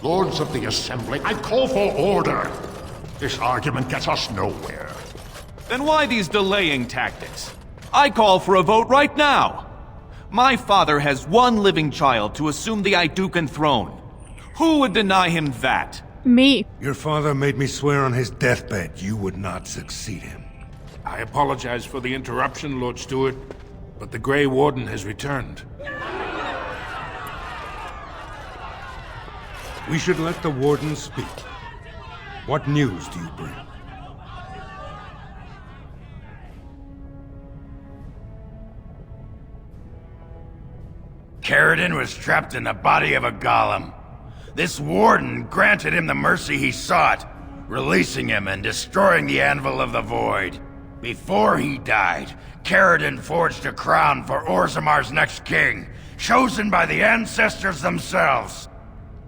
Lords of the Assembly, I call for order. This argument gets us nowhere. Then why these delaying tactics? I call for a vote right now. My father has one living child to assume the Idukan throne. Who would deny him that? Me. Your father made me swear on his deathbed you would not succeed him. I apologize for the interruption, Lord Stewart, but the Grey Warden has returned. We should let the Warden speak. What news do you bring? Fereldern was trapped in the body of a golem. This warden granted him the mercy he sought, releasing him and destroying the Anvil of the Void. Before he died, Fereldern forged a crown for Orzamma's next king, chosen by the ancestors themselves.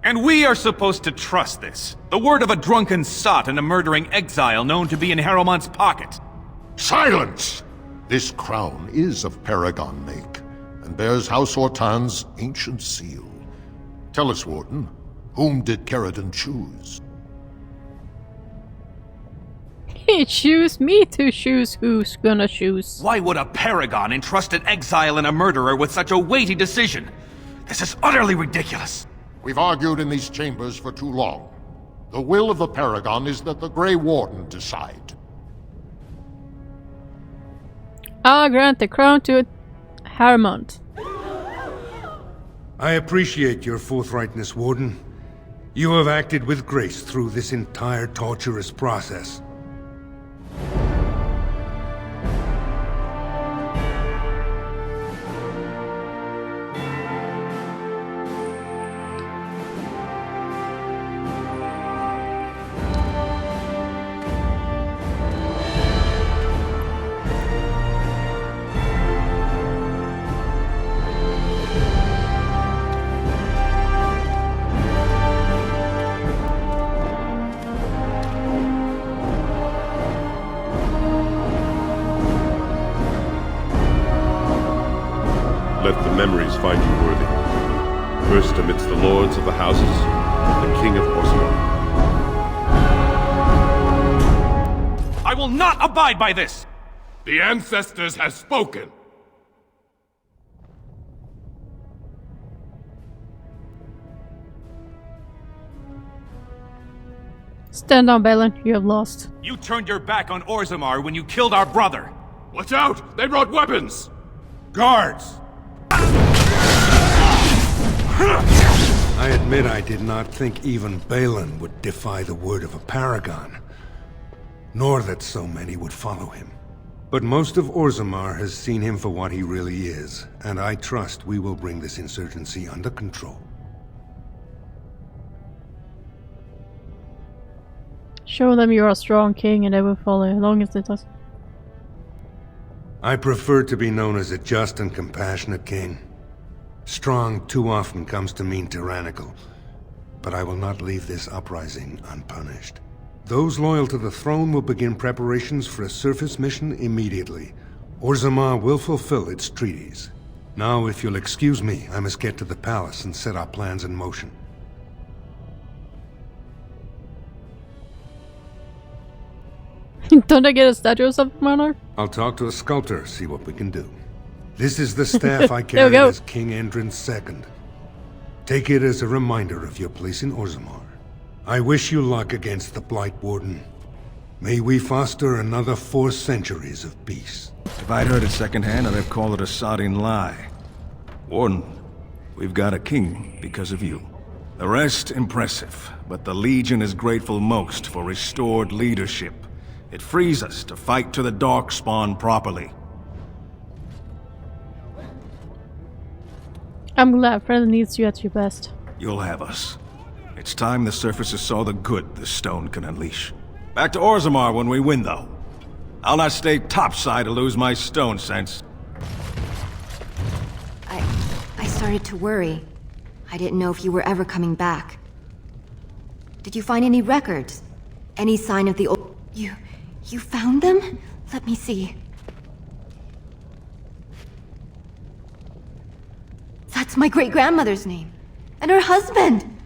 And we are supposed to trust this. The word of a drunken sot and a murdering exile known to be in Harrowmont's pocket. Silence! This crown is of Paragon make, and bears House Hortan's ancient seal. Tell us, Warden, whom did Fereldern choose? He choose me to choose who's gonna choose. Why would a paragon entrust an exile and a murderer with such a weighty decision? This is utterly ridiculous. We've argued in these chambers for too long. The will of the Paragon is that the Grey Warden decide. I'll grant the crown to Harrowmont. I appreciate your forthrightness, Warden. You have acted with grace through this entire torturous process. Let the memories find you worthy. First amidst the lords of the houses, the King of Orzamma. I will not abide by this! The ancestors have spoken. Stand down, Balin. You have lost. You turned your back on Orzamma when you killed our brother. Watch out! They brought weapons! Guards! I admit I did not think even Balin would defy the word of a paragon, nor that so many would follow him. But most of Orzamma has seen him for what he really is, and I trust we will bring this insurgency under control. Show them you're a strong king and they will follow as long as it does. I prefer to be known as a just and compassionate king. Strong too often comes to mean tyrannical, but I will not leave this uprising unpunished. Those loyal to the throne will begin preparations for a surface mission immediately. Orzamma will fulfill its treaties. Now, if you'll excuse me, I must get to the palace and set our plans in motion. Don't I get a statue or something, Monarch? I'll talk to a sculptor, see what we can do. This is the staff I There we carried go. as King Endrin's II. Take it as a reminder of your place in Orzamma. I wish you luck against the Blight Warden. May we foster another 4 centuries of peace. If I'd heard it secondhand, I'd have called it a sodding lie. Warden, we've got a king because of you. The rest, impressive, but the Legion is grateful most for restored leadership. It frees us to fight to the Darkspawn properly. I'm glad Fereldern needs you at your best. You'll have us. It's time the surfaces saw the good this stone can unleash. Back to Orzamma when we win, though. I'll not stay topside to lose my stone sense. I started to worry. I didn't know if you were ever coming back. Did you find any records? Any sign of the old... You found them? Let me see. That's my great-grandmother's name. And her husband!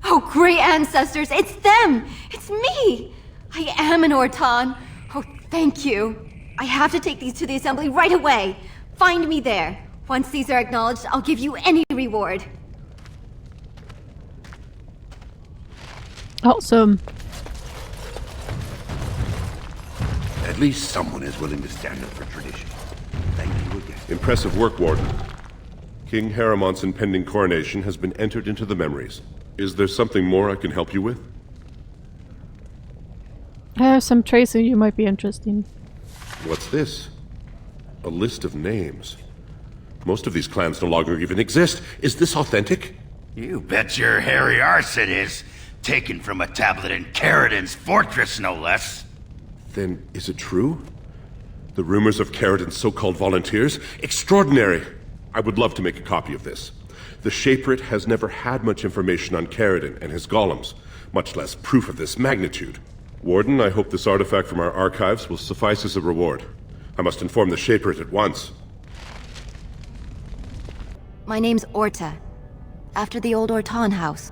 Oh, great ancestors, it's them! It's me! I am an Ortan. Oh, thank you. I have to take these to the assembly right away. Find me there. Once these are acknowledged, I'll give you any reward. Awesome. At least someone is willing to stand up for tradition. Thank you again. Impressive work, Warden. King Haramont's impending coronation has been entered into the memories. Is there something more I can help you with? I have some tracing you might be interested in. What's this? A list of names. Most of these clans no longer even exist. Is this authentic? You bet your hairy arse it is. Taken from a tablet in Caridin's fortress, no less. Then is it true? The rumors of Caridin's so-called volunteers? Extraordinary! I would love to make a copy of this. The Shaperate has never had much information on Caridin and his golems, much less proof of this magnitude. Warden, I hope this artifact from our archives will suffice as a reward. I must inform the Shaperate at once. My name's Orta. After the old Ortan house.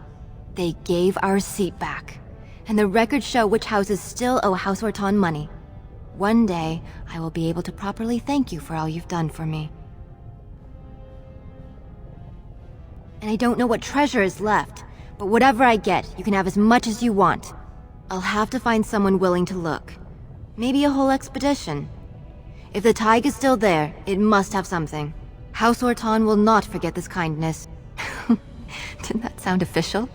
They gave our seat back. And the records show which houses still owe House Ortan money. One day, I will be able to properly thank you for all you've done for me. And I don't know what treasure is left, but whatever I get, you can have as much as you want. I'll have to find someone willing to look. Maybe a whole expedition. If the Tig is still there, it must have something. House Ortan will not forget this kindness. Didn't that sound official?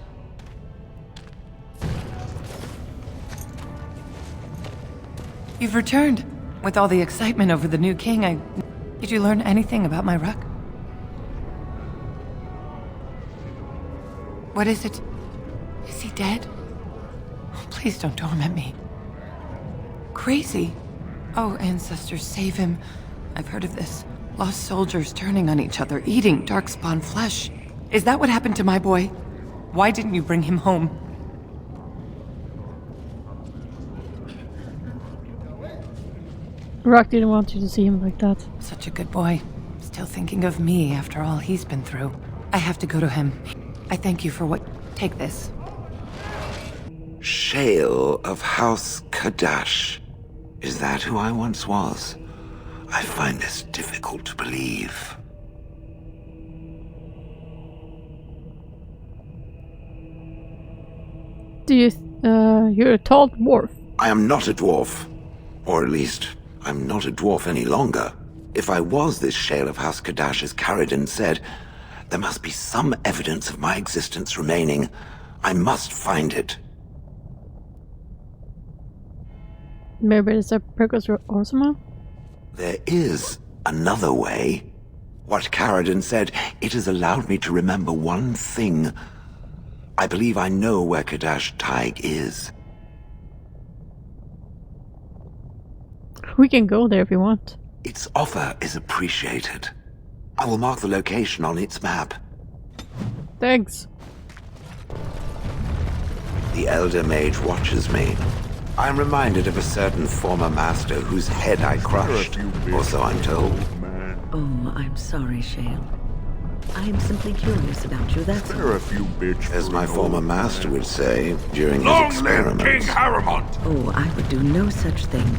You've returned. With all the excitement over the new king, Did you learn anything about my ruck? What is it? Is he dead? Oh, please don't torment me. Crazy. Oh, ancestors, save him. I've heard of this. Lost soldiers turning on each other, eating darkspawn flesh. Is that what happened to my boy? Why didn't you bring him home? Rock didn't want you to see him like that. Such a good boy. Still thinking of me after all he's been through. I have to go to him. I thank you for what... Take this. Shale of House Kadash. Is that who I once was? I find this difficult to believe. You're a tall dwarf. I am not a dwarf. Or at least, I'm not a dwarf any longer. If I was this Shale of House Kadash, as Caridin said, there must be some evidence of my existence remaining. I must find it. Maybe it's a Purpose Orzamma? There is another way. What Caridin said, it has allowed me to remember one thing. I believe I know where Kadash Tig is. We can go there if you want. Its offer is appreciated. I will mark the location on its map. Thanks. The Elder Mage watches me. I'm reminded of a certain former master whose head I crushed, or so I'm told. Oh, I'm sorry, Shale. I am simply curious about you, that's all. As my former master would say during his Long live experiments. King Haramont! Oh, I would do no such thing.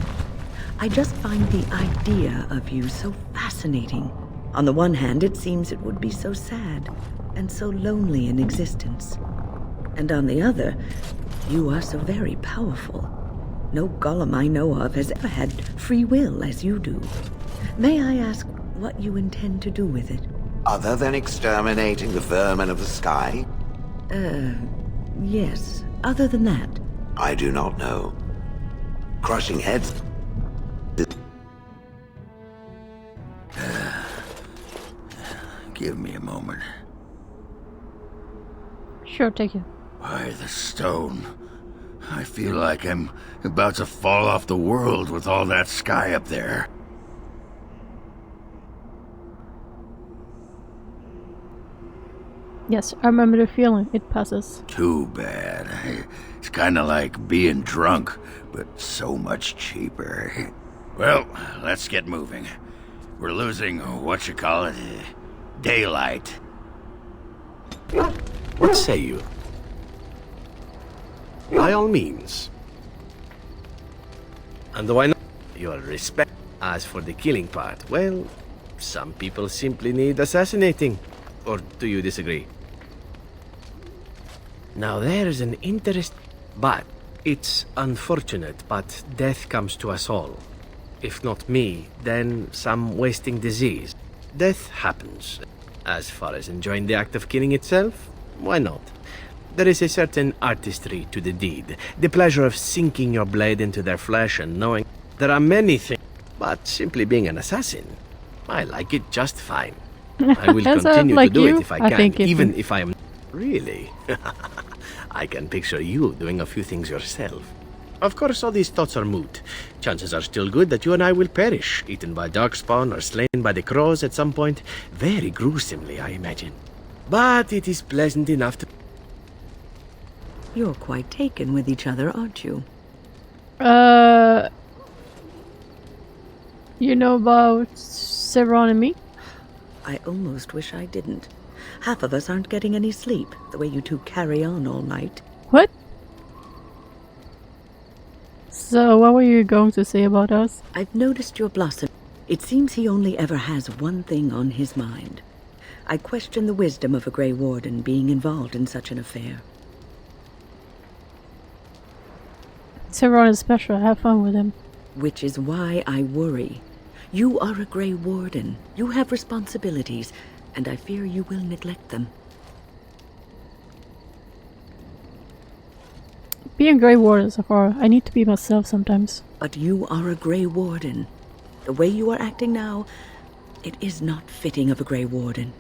I just find the idea of you so fascinating. On the one hand, it seems it would be so sad and so lonely in existence. And on the other, you are so very powerful. No golem I know of has ever had free will as you do. May I ask what you intend to do with it? Other than exterminating the vermin of the sky? Yes. Other than that? I do not know. Crushing heads... Give me a moment. Sure, take it. By the stone. I feel like I'm about to fall off the world with all that sky up there. Yes, I remember the feeling. It passes. Too bad. It's kinda like being drunk, but so much cheaper. Well, let's get moving. We're losing, daylight. What say you? By all means. And though I know your respect, as for the killing part, well, some people simply need assassinating. Or do you disagree? Now there's an interest, but it's unfortunate, but death comes to us all. If not me, then some wasting disease. Death happens. As far as enjoying the act of killing itself, why not? There is a certain artistry to the deed. The pleasure of sinking your blade into their flesh and knowing there are many things, but simply being an assassin, I like it just fine. I will continue like to do you? it if I I can, think even if I am... Really? I can picture you doing a few things yourself. Of course, all these thoughts are moot. Chances are still good that you and I will perish, eaten by darkspawn or slain by the crows at some point. Very gruesomely, I imagine. But it is pleasant enough to... You're quite taken with each other, aren't you? You know about Severon and me? I almost wish I didn't. Half of us aren't getting any sleep, the way you two carry on all night. What? So, what were you going to say about us? I've noticed your blossom. It seems he only ever has one thing on his mind. I question the wisdom of a Grey Warden being involved in such an affair. Severon is special, have fun with him. Which is why I worry. You are a Grey Warden. You have responsibilities, and I fear you will neglect them. Being Grey Warden so far, I need to be myself sometimes. But you are a Grey Warden. The way you are acting now, it is not fitting of a Grey Warden.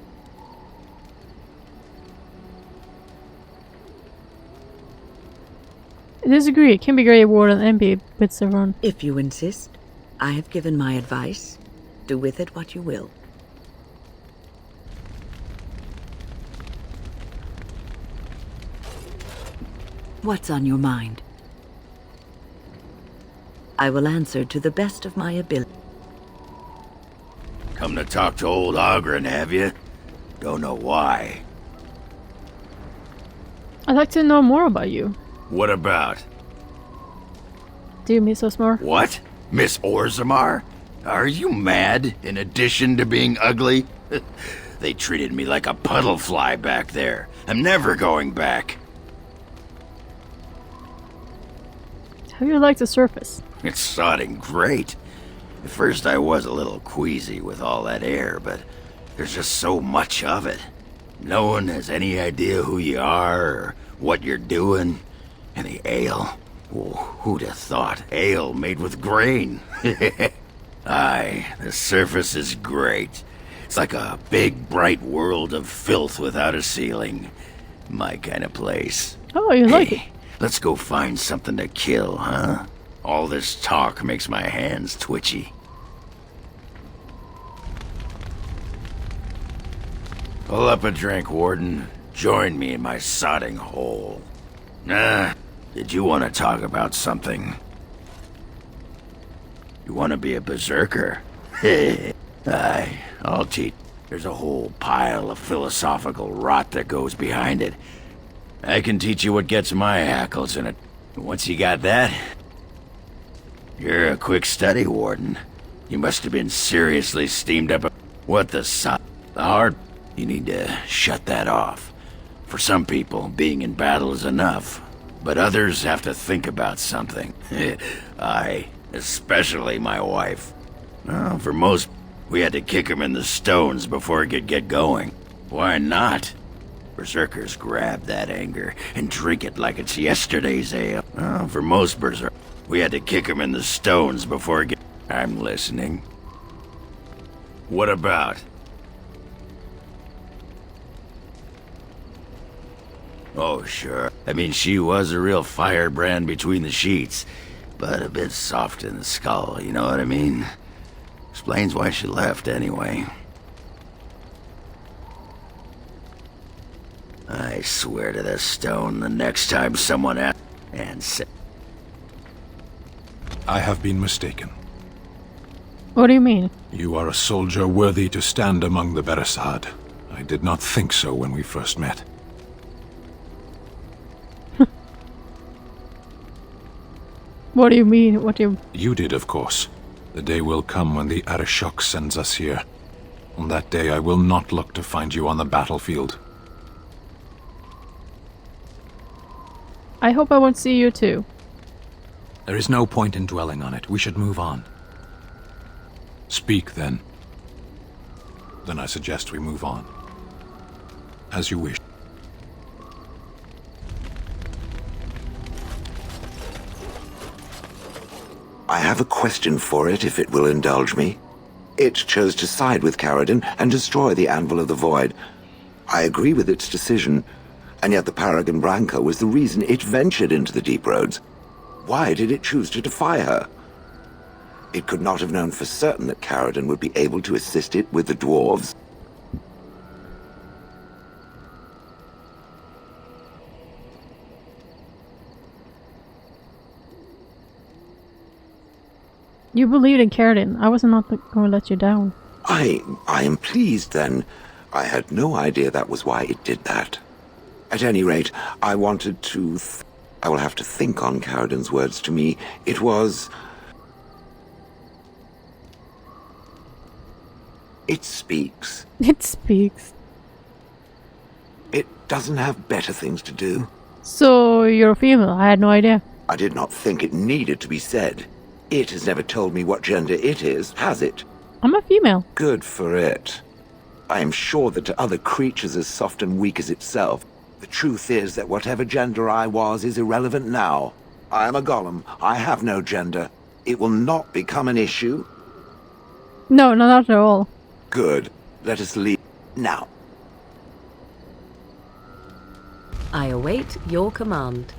I disagree, it can be Grey Warden and be with Severon. If you insist, I have given my advice. Do with it what you will. What's on your mind? I will answer to the best of my ability. Come to talk to old Ogren, have you? Don't know why. I'd like to know more about you. What about? Do you miss us more? What? Miss Orzamma? Are you mad, in addition to being ugly? They treated me like a puddle fly back there. I'm never going back. How do you like the surface? It's sodding great. At first I was a little queasy with all that air, but there's just so much of it. No one has any idea who you are or what you're doing. And the ale. Oh, who'd have thought? Ale made with grain. Aye, the surface is great. It's like a big, bright world of filth without a ceiling. My kind of place. Oh, you like it? Let's go find something to kill, huh? All this talk makes my hands twitchy. Pull up a drink, Warden. Join me in my sodding hole. Did you want to talk about something? You want to be a berserker? Aye, I'll teach. There's a whole pile of philosophical rot that goes behind it. I can teach you what gets my hackles in it. Once you got that, you're a quick study, Warden. You must have been seriously steamed up. What the heart? You need to shut that off. For some people, being in battle is enough. But others have to think about something. Aye, especially my wife. Well, for most, we had to kick him in the stones before he could get going. Why not? Berserkers grab that anger and drink it like it's yesterday's ale. Well, for most berserkers, we had to kick him in the stones before he I'm listening. What about? Oh, sure. I mean, she was a real firebrand between the sheets, but a bit soft in the skull, you know what I mean? Explains why she left, anyway. I swear to the stone the next time someone asks and says... I have been mistaken. What do you mean? You are a soldier worthy to stand among the Beresad. I did not think so when we first met. What do you mean? What do you... You did, of course. The day will come when the Arishok sends us here. On that day, I will not look to find you on the battlefield. I hope I won't see you too. There is no point in dwelling on it. We should move on. Speak, then. Then I suggest we move on. As you wish. I have a question for it, if it will indulge me. It chose to side with Caridin and destroy the Anvil of the Void. I agree with its decision, and yet the Paragon Branca was the reason it ventured into the Deep Roads. Why did it choose to defy her? It could not have known for certain that Caridin would be able to assist it with the dwarves. You believed in Caridin. I was not going to let you down. I am pleased, then. I had no idea that was why it did that. At any rate, I wanted to... I will have to think on Caridin's words to me. It was... It speaks. It speaks. It doesn't have better things to do. So, you're a female. I had no idea. I did not think it needed to be said. It has never told me what gender it is, has it? I'm a female. Good for it. I am sure that to other creatures as soft and weak as itself, the truth is that whatever gender I was is irrelevant now. I am a golem. I have no gender. It will not become an issue. No, not at all. Good. Let us leave now. I await your command.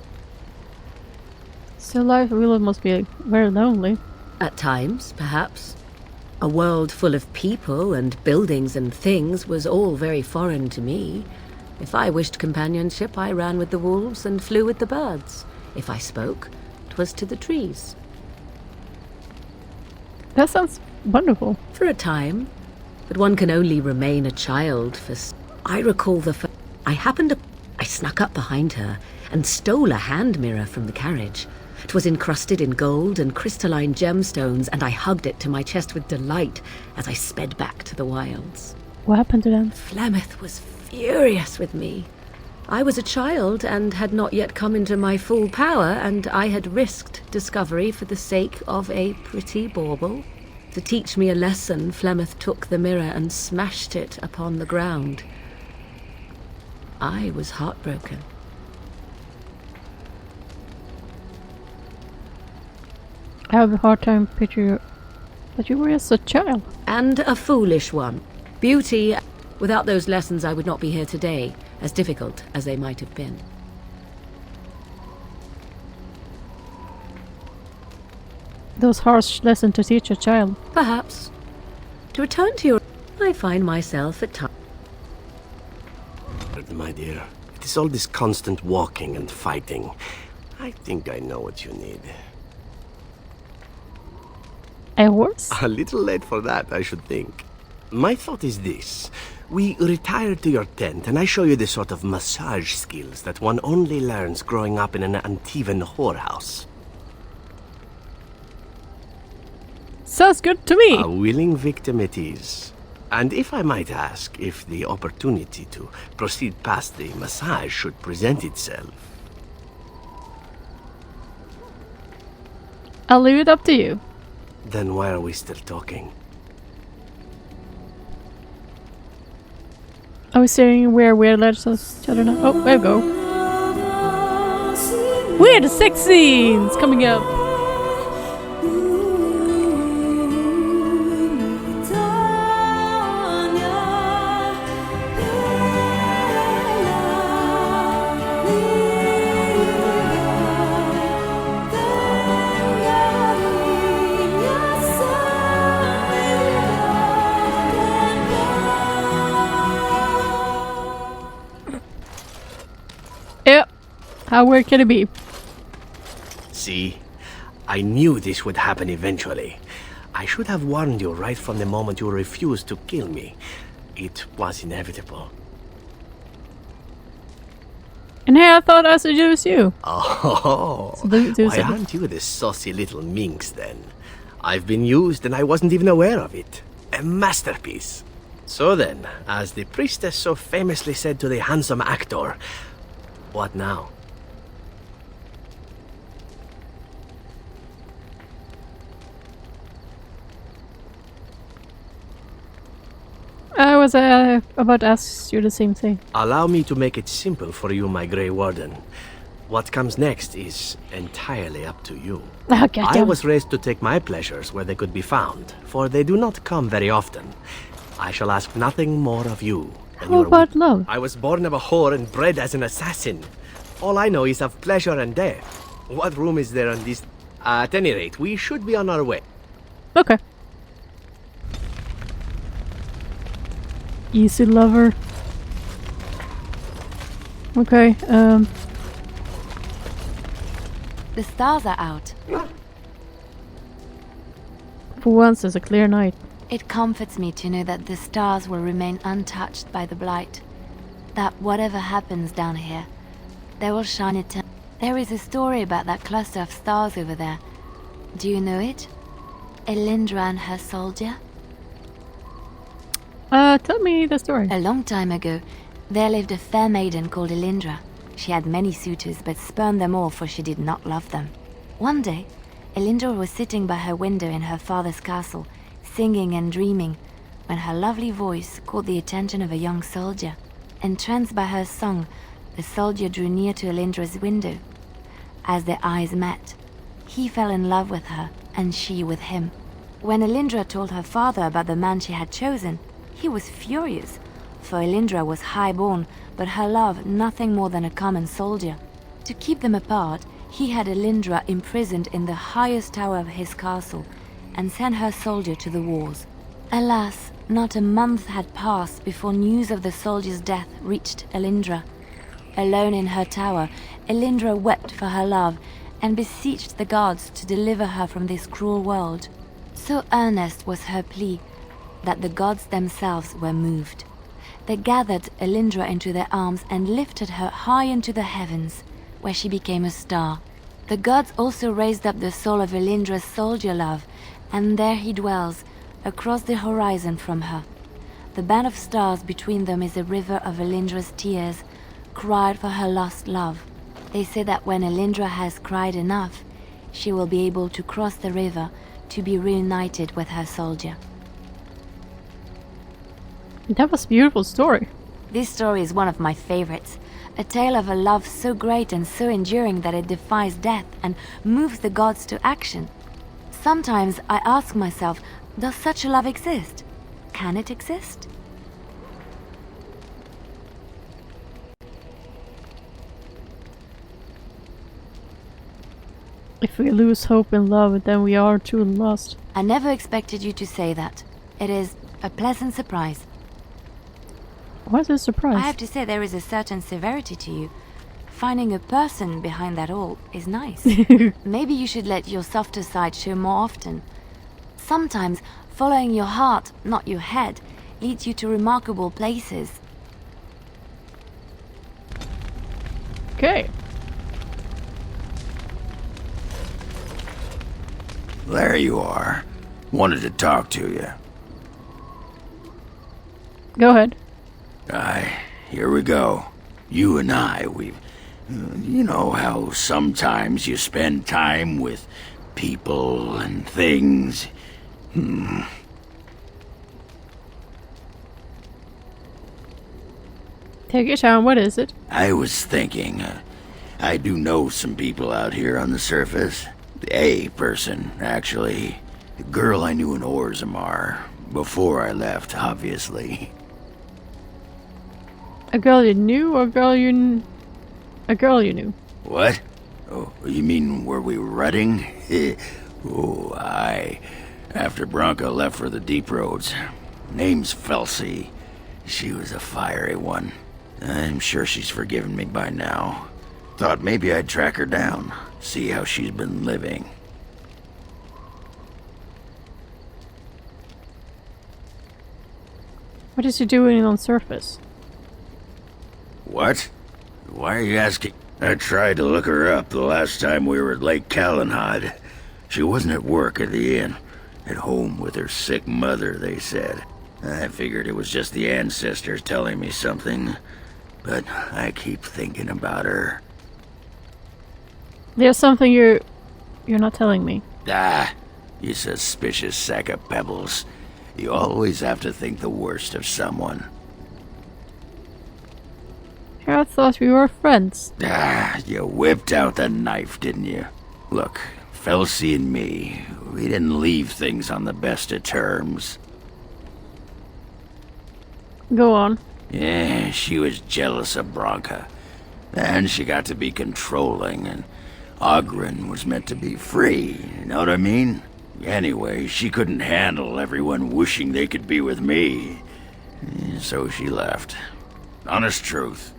So life really must be very lonely. At times, perhaps. A world full of people and buildings and things was all very foreign to me. If I wished companionship, I ran with the wolves and flew with the birds. If I spoke, 'twas to the trees. That sounds wonderful. For a time. But one can only remain a child for... I recall I snuck up behind her and stole a hand mirror from the carriage. It was encrusted in gold and crystalline gemstones, and I hugged it to my chest with delight as I sped back to the wilds. What happened to them? Flemeth was furious with me. I was a child and had not yet come into my full power, and I had risked discovery for the sake of a pretty bauble. To teach me a lesson, Flemeth took the mirror and smashed it upon the ground. I was heartbroken. I have a hard time picturing that you were just a child. And a foolish one. Beauty, without those lessons I would not be here today, as difficult as they might have been. Those harsh lessons to teach a child. Perhaps. To return to your... I find myself at times... My dear, it is all this constant walking and fighting. I think I know what you need. A horse? A little late for that, I should think. My thought is this. We retire to your tent and I show you the sort of massage skills that one only learns growing up in an Antivan whorehouse. Sounds good to me. A willing victim it is. And if I might ask, if the opportunity to proceed past the massage should present itself... I'll leave it up to you. Then why are we still talking? Are we saying where weird letters each other now? Oh, there we go. Weird sex scenes coming up. How weird can it be? See? I knew this would happen eventually. I should have warned you right from the moment you refused to kill me. It was inevitable. And hey, I thought I seduced you. Oh, So there's why a- aren't you this saucy little minx then? I've been used and I wasn't even aware of it. A masterpiece. So then, as the priestess so famously said to the handsome actor, what now? I was about to ask you the same thing. Allow me to make it simple for you, my Grey Warden. What comes next is entirely up to you. Oh, I goddamn. was raised to take my pleasures where they could be found, for they do not come very often. I shall ask nothing more of you. than How your about wi- love? I was born of a whore and bred as an assassin. All I know is of pleasure and death. What room is there on this? At any rate, we should be on our way. Okay. Easy lover. Okay, The stars are out. for once there's a clear night. It comforts me to know that the stars will remain untouched by the blight. That whatever happens down here, they will shine eternally. There is a story about that cluster of stars over there. Do you know it? Elindra and her soldier? Tell me the story. A long time ago, there lived a fair maiden called Elindra. She had many suitors, but spurned them all, for she did not love them. One day, Elindra was sitting by her window in her father's castle, singing and dreaming, when her lovely voice caught the attention of a young soldier. Entranced by her song, the soldier drew near to Elindra's window. As their eyes met, he fell in love with her, and she with him. When Elindra told her father about the man she had chosen, he was furious, for Elindra was high-born, but her love nothing more than a common soldier. To keep them apart, he had Elindra imprisoned in the highest tower of his castle, and sent her soldier to the wars. Alas, not a month had passed before news of the soldier's death reached Elindra. Alone in her tower, Elindra wept for her love, and beseeched the gods to deliver her from this cruel world. So earnest was her plea that the gods themselves were moved. They gathered Elindra into their arms and lifted her high into the heavens, where she became a star. The gods also raised up the soul of Elindra's soldier love, and there he dwells, across the horizon from her. The band of stars between them is a river of Elindra's tears, cried for her lost love. They say that when Elindra has cried enough, she will be able to cross the river to be reunited with her soldier. That was a beautiful story. This story is one of my favorites. A tale of a love so great and so enduring that it defies death and moves the gods to action. Sometimes I ask myself, does such a love exist? Can it exist? If we lose hope in love, then we are truly lost. I never expected you to say that. It is a pleasant surprise. What a surprise. I have to say there is a certain severity to you. Finding a person behind that all is nice. Maybe you should let your softer side show more often. Sometimes following your heart, not your head, leads you to remarkable places. Okay. There you are. Wanted to talk to you. Go ahead. Aye, here we go. You and I, you know how sometimes you spend time with people and things. Take your time, what is it? I was thinking, I do know some people out here on the surface. A person, actually. A girl I knew in Orzamma. Before I left, obviously. A girl you knew or a girl you knew? What? Oh, you mean where we were rutting? Oh, aye. After Bronca left for the deep roads. Name's Felsi. She was a fiery one. I'm sure she's forgiven me by now. Thought maybe I'd track her down, see how she's been living. What is she doing on surface? What? Why are you asking? I tried to look her up the last time we were at Lake Calenhad. She wasn't at work at the inn. At home with her sick mother, they said. I figured it was just the ancestors telling me something. But I keep thinking about her. There's something you're not telling me. Ah, you suspicious sack of pebbles. You always have to think the worst of someone. I thought we were friends. Ah, you whipped out the knife, didn't you? Look, Felsi and me, we didn't leave things on the best of terms. Go on. Yeah, she was jealous of Branka. And she got to be controlling, and Ogren was meant to be free, you know what I mean? Anyway, she couldn't handle everyone wishing they could be with me. So she left. Honest truth.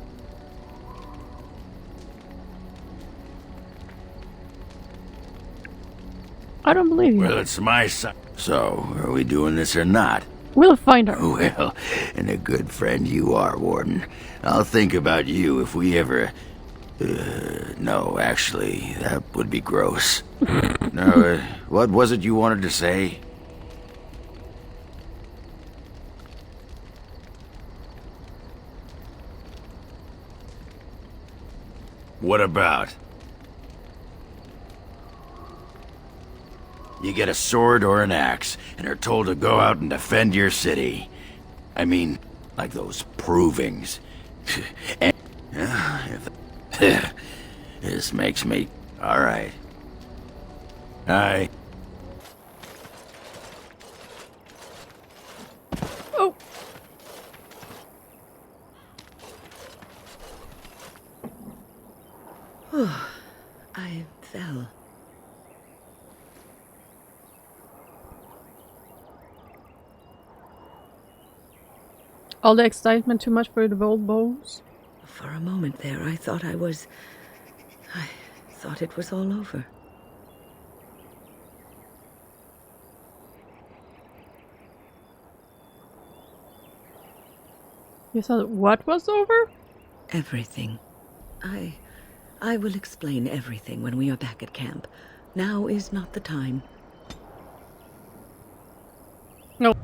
I don't believe you. Well, it's my son. So, are we doing this or not? We'll find her. Well, and a good friend you are, Warden. I'll think about you if we ever... no, actually, that would be gross. No, what was it you wanted to say? What about? You get a sword or an axe, and are told to go out and defend your city. I mean, like those provings. And, this makes me... Alright. Oh. I fell. All the excitement too much for the old bones? For a moment there, I thought it was all over. You thought what was over? Everything. I will explain everything when we are back at camp. Now is not the time. No.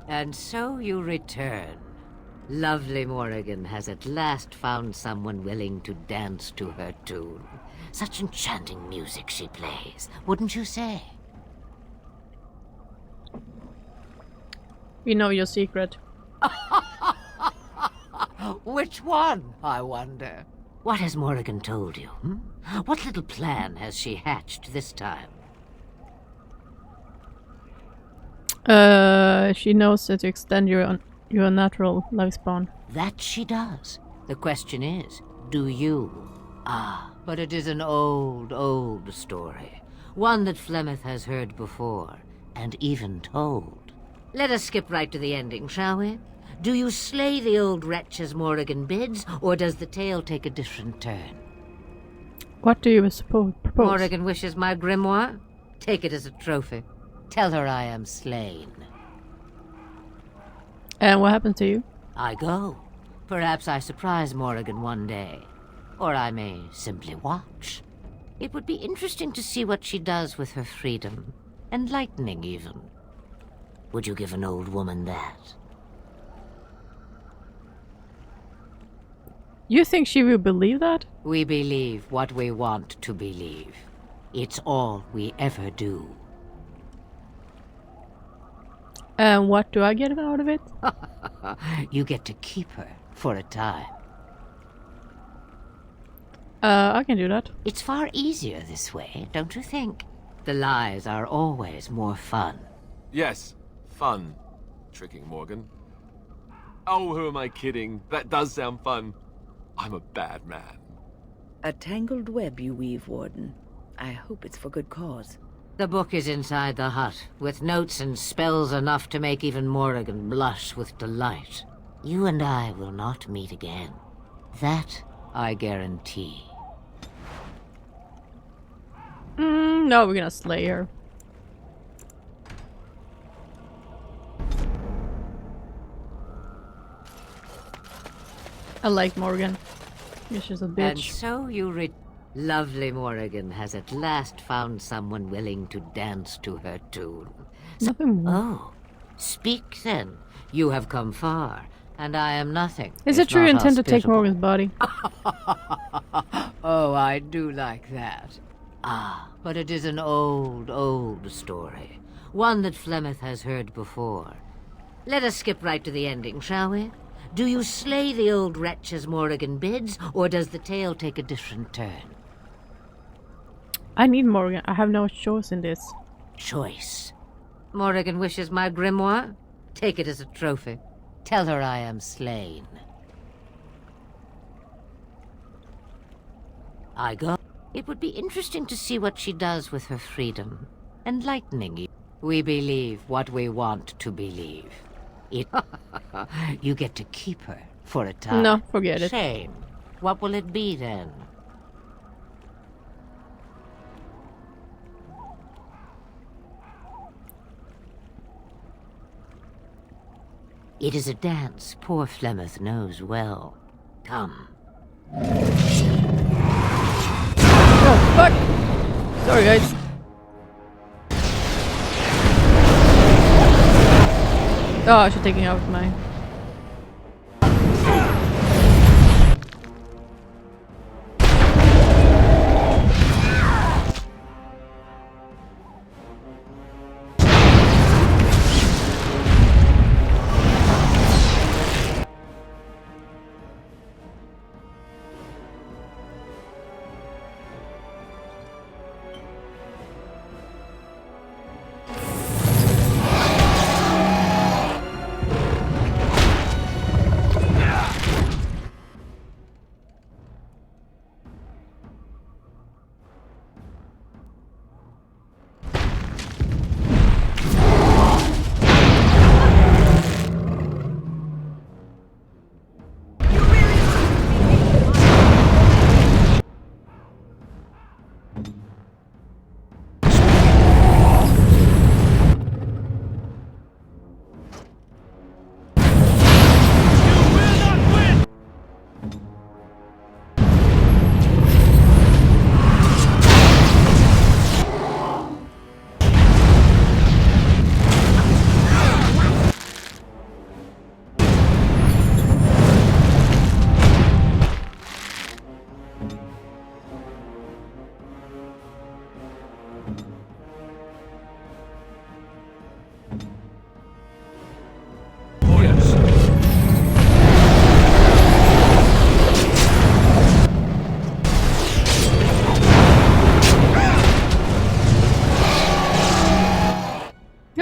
And so you return. Lovely Morrigan has at last found someone willing to dance to her tune. Such enchanting music she plays, wouldn't you say? We know your secret. Which one, I wonder? What has Morrigan told you? What little plan has she hatched this time? She knows that to extend your natural lifespan. That she does. The question is, do you? Ah, but it is an old, old story. One that Flemeth has heard before, and even told. Let us skip right to the ending, shall we? Do you slay the old wretch as Morrigan bids, or does the tale take a different turn? What do you propose? Morrigan wishes my grimoire? Take it as a trophy. Tell her I am slain. And what happened to you? I go. Perhaps I surprise Morrigan one day. Or I may simply watch. It would be interesting to see what she does with her freedom. Enlightening, even. Would you give an old woman that? You think she will believe that? We believe what we want to believe. It's all we ever do. And what do I get out of it? You get to keep her for a time. I can do that. It's far easier this way, don't you think? The lies are always more fun. Yes, fun. Tricking Morgan. Oh, who am I kidding? That does sound fun. I'm a bad man. A tangled web you weave, Warden. I hope it's for good cause. The book is inside the hut, with notes and spells enough to make even Morrigan blush with delight. You and I will not meet again. That I guarantee. No, we're gonna slay her. I like Morgan. She's just a bitch. And so you Lovely Morrigan has at last found someone willing to dance to her tune. Nothing more. Oh, speak then. You have come far, and I am nothing. Is it true you intend to take Morgan's body? Oh, I do like that. Ah, but it is an old, old story. One that Flemeth has heard before. Let us skip right to the ending, shall we? Do you slay the old wretch as Morrigan bids, or does the tale take a different turn? I need Morgan. I have no choice in this. Choice? Morrigan wishes my grimoire? Take it as a trophy. Tell her I am slain. I go. It would be interesting to see what she does with her freedom. Enlightening you. We believe what we want to believe. You get to keep her for a time. No, forget it. Shame. What will it be then? It is a dance poor Flemeth knows well. Come. Oh, fuck! Sorry, guys. Oh, I should take it out with mine.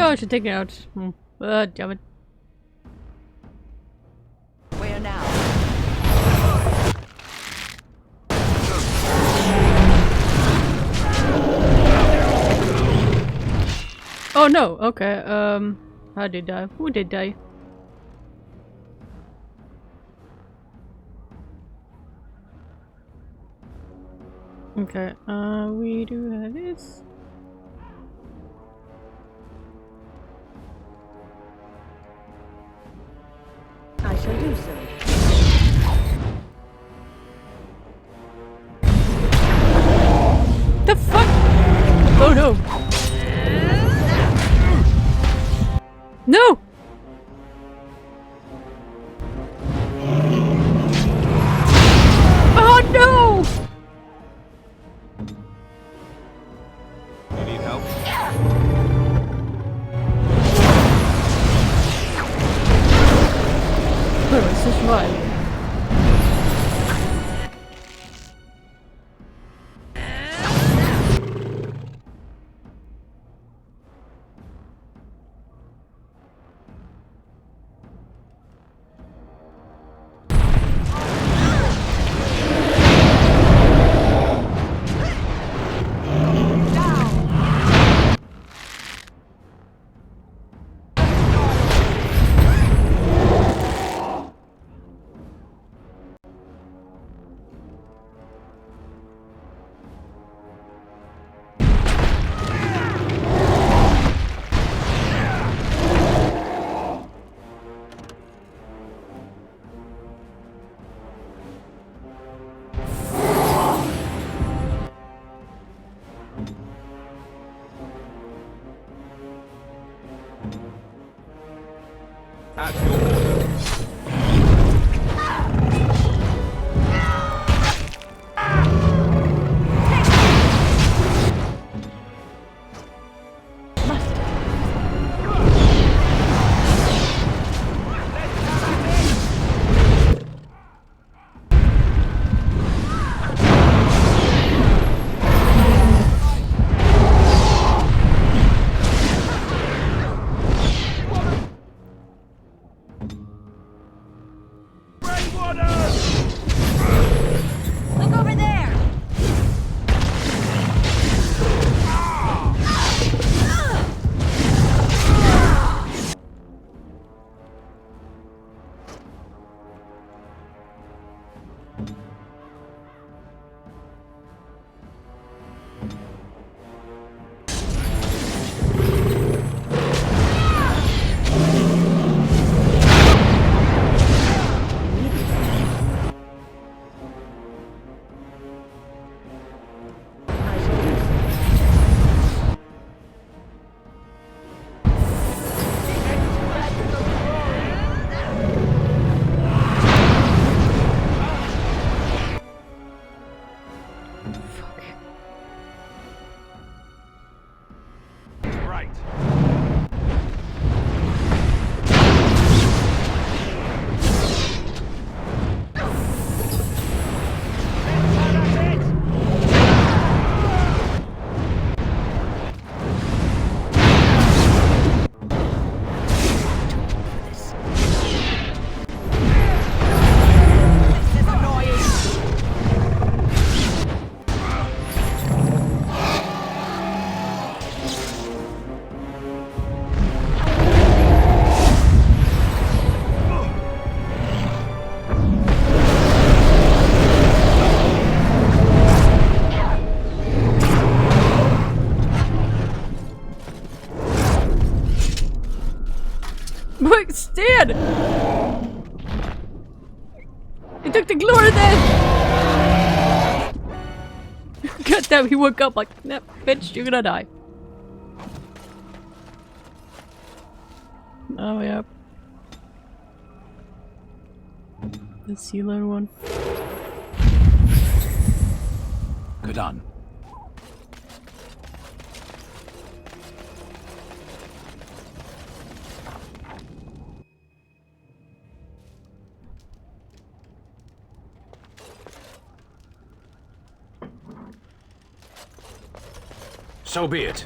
I should take it out. Damn it. Where now? Oh no, okay, how did I die? Who did die? Okay, we do have this. I shall do so. The fuck? Oh no. No! Oh no! You need help? Oh, this is right. Look over there! Stand! He took the glory then! God damn, he woke up like, nah, bitch, you're gonna die. Oh, yeah. The sealer one. Good on. So be it.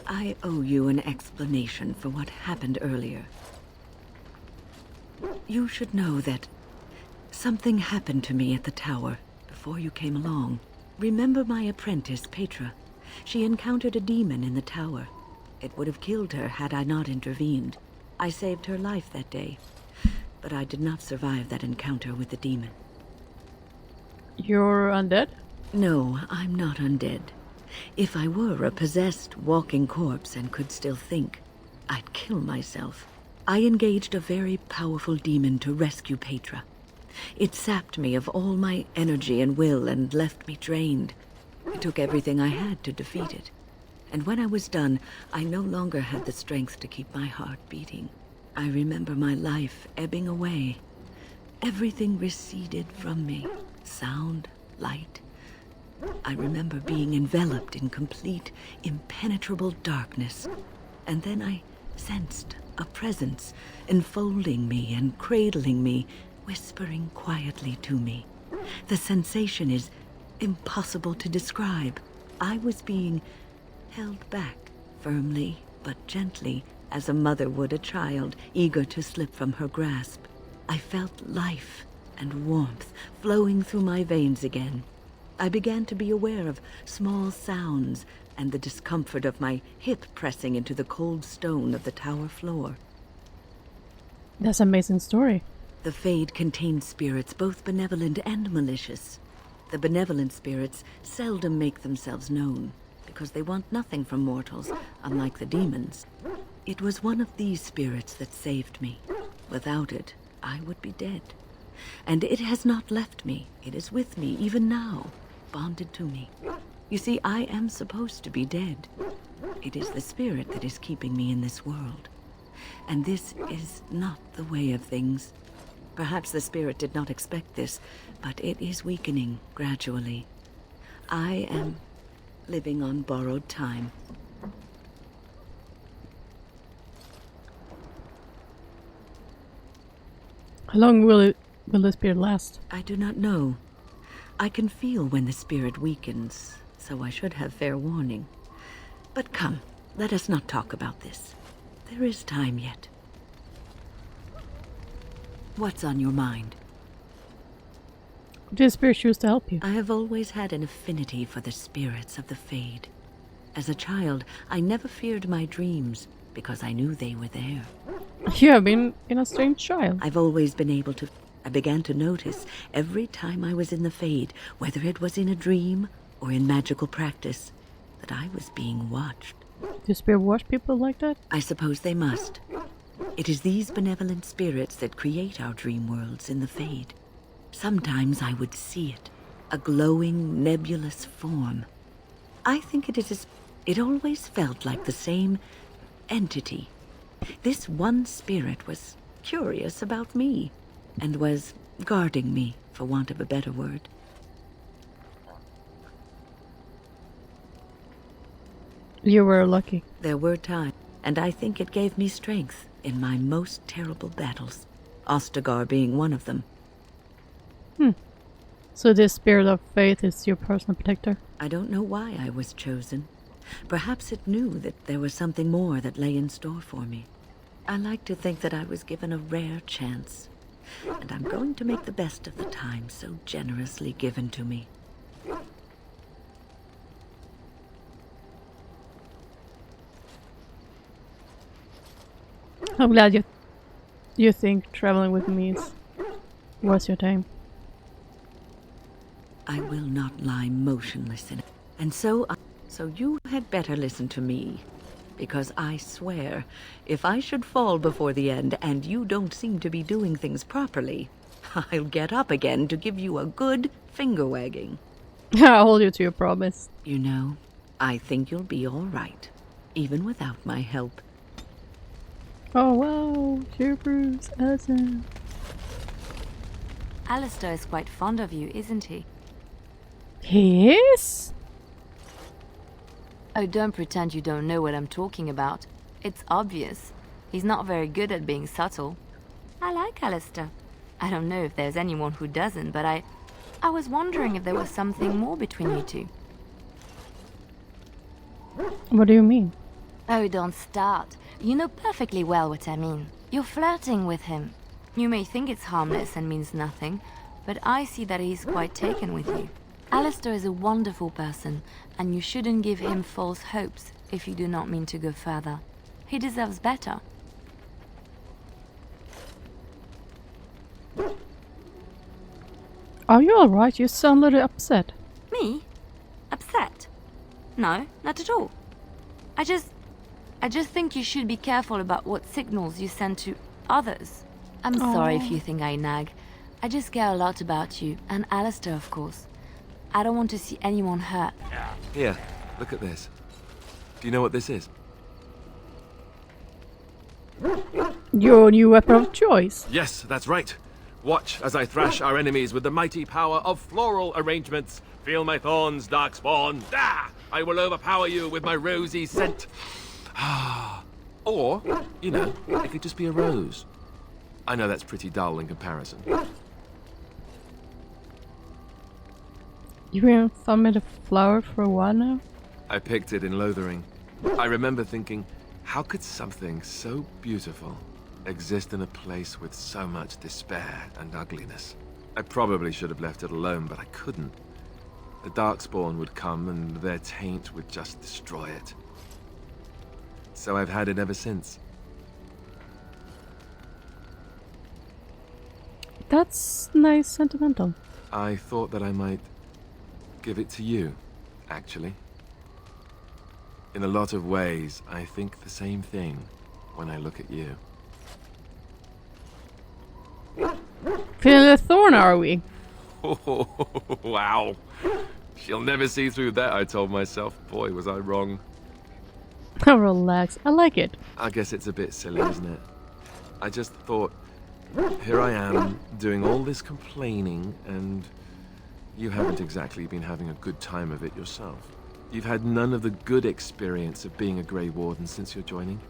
I owe you an explanation for what happened earlier. You should know that something happened to me at the tower before you came along. Remember my apprentice, Petra? She encountered a demon in the tower. It would have killed her had I not intervened. I saved her life that day, but I did not survive that encounter with the demon. You're undead? No, I'm not undead. If I were a possessed walking corpse and could still think, I'd kill myself. I engaged a very powerful demon to rescue Petra. It sapped me of all my energy and will and left me drained. It took everything I had to defeat it. And when I was done, I no longer had the strength to keep my heart beating. I remember my life ebbing away. Everything receded from me. Sound, light. I remember being enveloped in complete, impenetrable darkness. And then I sensed a presence enfolding me and cradling me, whispering quietly to me. The sensation is impossible to describe. I was being held back, firmly but gently, as a mother would a child, eager to slip from her grasp. I felt life and warmth flowing through my veins again. I began to be aware of small sounds and the discomfort of my hip pressing into the cold stone of the tower floor. That's an amazing story. The Fade contains spirits both benevolent and malicious. The benevolent spirits seldom make themselves known, because they want nothing from mortals, unlike the demons. It was one of these spirits that saved me. Without it, I would be dead. And it has not left me. It is with me even now, bonded to me. You see, I am supposed to be dead. It is the spirit that is keeping me in this world. And this is not the way of things. Perhaps the spirit did not expect this, but it is weakening gradually. I am living on borrowed time. How long will the spirit last? I do not know. I can feel when the spirit weakens, so I should have fair warning. But come, let us not talk about this. There is time yet. What's on your mind? Did spirit choose to help you? I have always had an affinity for the spirits of the Fade. As a child, I never feared my dreams because I knew they were there. You have been in a strange child. I've always been able to... I began to notice every time I was in the Fade, whether it was in a dream or in magical practice, that I was being watched. Do spirit watch people like that? I suppose they must. It is these benevolent spirits that create our dream worlds in the Fade. Sometimes I would see it, a glowing, nebulous form. I think it always felt like the same entity. This one spirit was curious about me, and was guarding me, for want of a better word. You were lucky. There were times, and I think it gave me strength in my most terrible battles, Ostagar being one of them. So this spirit of faith is your personal protector? I don't know why I was chosen. Perhaps it knew that there was something more that lay in store for me. I like to think that I was given a rare chance, and I'm going to make the best of the time so generously given to me. I'm glad you think traveling with me is worth your time. I will not lie motionless in it. And so you had better listen to me. Because I swear, if I should fall before the end and you don't seem to be doing things properly, I'll get up again to give you a good finger wagging. I'll hold you to your promise. You know, I think you'll be all right, even without my help. Oh wow, cheer Bruce, awesome. Alistair is quite fond of you, isn't he? He is? Oh, don't pretend you don't know what I'm talking about. It's obvious. He's not very good at being subtle. I like Alistair. I don't know if there's anyone who doesn't, but I was wondering if there was something more between you two. What do you mean? Oh, don't start. You know perfectly well what I mean. You're flirting with him. You may think it's harmless and means nothing, but I see that he's quite taken with you. Alistair is a wonderful person, and you shouldn't give him false hopes if you do not mean to go further. He deserves better. Are you alright? You sound a little upset. Me? Upset? No, not at all. I just think you should be careful about what signals you send to others. I'm sorry if you think I nag. I just care a lot about you, and Alistair, of course. I don't want to see anyone hurt. Here, look at this. Do you know what this is? Your new weapon of choice. Yes, that's right. Watch as I thrash our enemies with the mighty power of floral arrangements. Feel my thorns, darkspawn. I will overpower you with my rosy scent. Or, you know, it could just be a rose. I know that's pretty dull in comparison. You've been thumbing the flower for a while now? I picked it in Lothering. I remember thinking, how could something so beautiful exist in a place with so much despair and ugliness? I probably should have left it alone, but I couldn't. The Darkspawn would come and their taint would just destroy it. So I've had it ever since. That's nice sentimental. I thought that I might give it to you, actually. In a lot of ways, I think the same thing when I look at you. Feeling the thorn, are we? Oh, wow. She'll never see through that, I told myself. Boy, was I wrong. Relax, I like it. I guess it's a bit silly, isn't it? I just thought, here I am, doing all this complaining, and you haven't exactly been having a good time of it yourself. You've had none of the good experience of being a Grey Warden since your joining.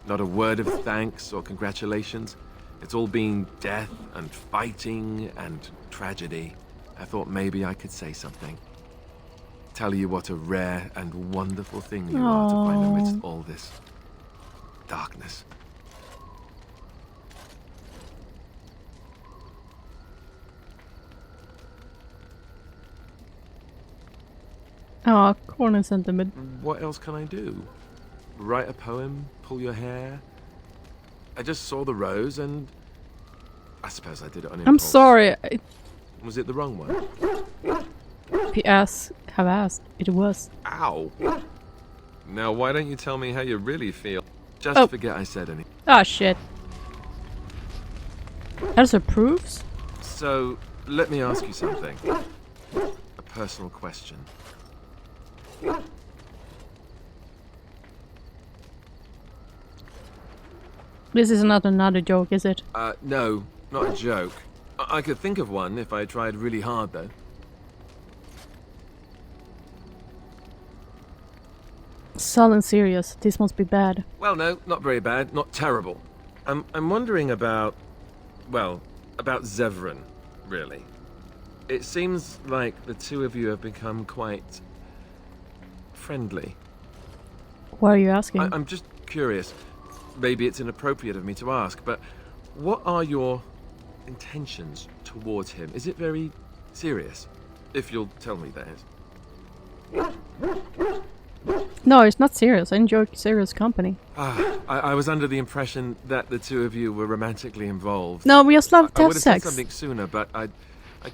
Not a word of thanks or congratulations. It's all been death and fighting and tragedy. I thought maybe I could say something. Tell you what a rare and wonderful thing you are to find amidst all this darkness. Oh, corner sentiment. What else can I do? Write a poem? Pull your hair? I just saw the rose and... I suppose I did it on impulse. I'm sorry. Was it the wrong one? Have asked. It was. Ow! Now why don't you tell me how you really feel? Just forget I said anything. Ah, shit. That's proofs? So, let me ask you something. A personal question. This is not another joke, is it? No, not a joke. I could think of one if I tried really hard, though. Sullen serious. This must be bad. Well, no, not very bad, not terrible. I'm wondering about, well, about Zevran, really. It seems like the two of you have become quite friendly. Why are you asking? I'm just curious. Maybe it's inappropriate of me to ask, but what are your intentions towards him? Is it very serious? If you'll tell me, that is. No, it's not serious. I enjoy serious company. I was under the impression that the two of you were romantically involved. No, we just love to I have would have said sex. something sooner, but I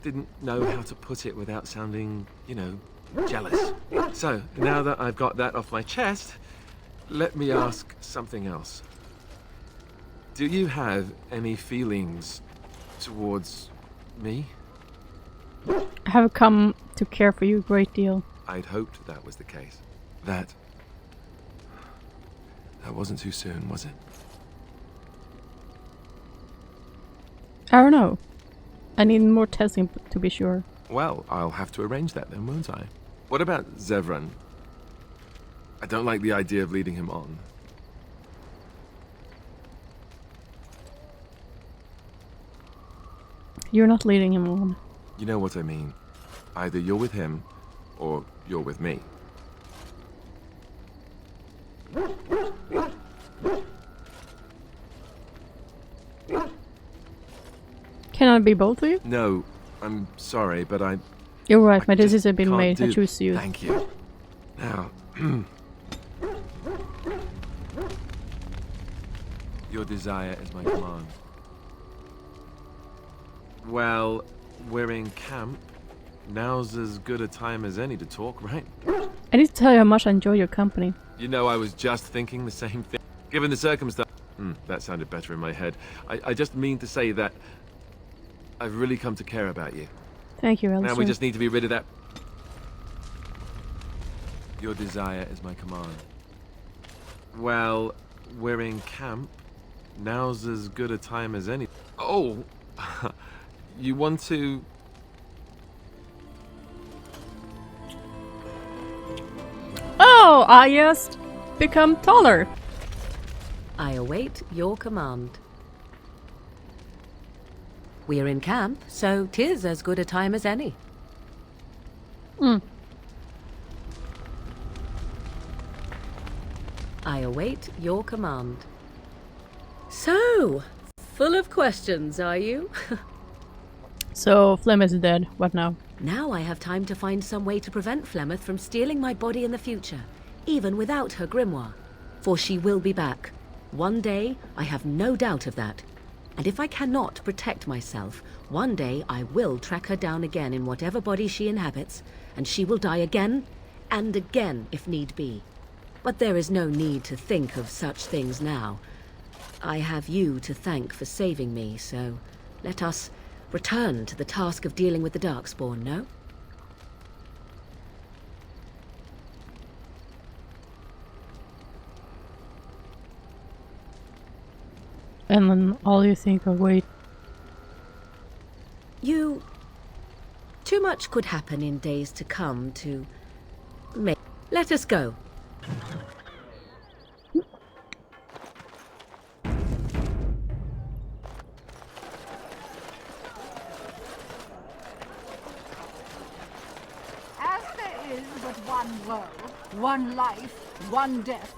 didn't know how to put it without sounding, you know, jealous. So, now that I've got that off my chest, let me ask something else. Do you have any feelings towards me? I have come to care for you a great deal. I'd hoped that was the case. That wasn't too soon, was it? I don't know. I need more testing to be sure. Well, I'll have to arrange that then, won't I? What about Zevran? I don't like the idea of leading him on. You're not leading him on. You know what I mean. Either you're with him, or you're with me. Can I be both of you? No, I'm sorry, but You're right, my decision has been made. I do- choose you. Thank you. Now, your desire is my command. Well, we're in camp. Now's as good a time as any to talk, right? I need to tell you how much I enjoy your company. You know, I was just thinking the same thing. Given the circumstance... that sounded better in my head. I just mean to say that I've really come to care about you. Thank you, Alistair. Now we just need to be rid of that... Your desire is my command. Well, we're in camp. Now's as good a time as any... Oh! You want to... Oh, I just become taller. I await your command. We're in camp, so 'tis as good a time as any. I await your command. So, full of questions, are you? So, Flem is dead. What now? Now I have time to find some way to prevent Flemeth from stealing my body in the future, even without her grimoire. For she will be back. One day, I have no doubt of that. And if I cannot protect myself, one day I will track her down again in whatever body she inhabits, and she will die again and again if need be. But there is no need to think of such things now. I have you to thank for saving me, so let us return to the task of dealing with the Darkspawn, no? And then all you think of, wait. You... Too much could happen in days to come to... make... Let us go. As there is but one world, one life, one death,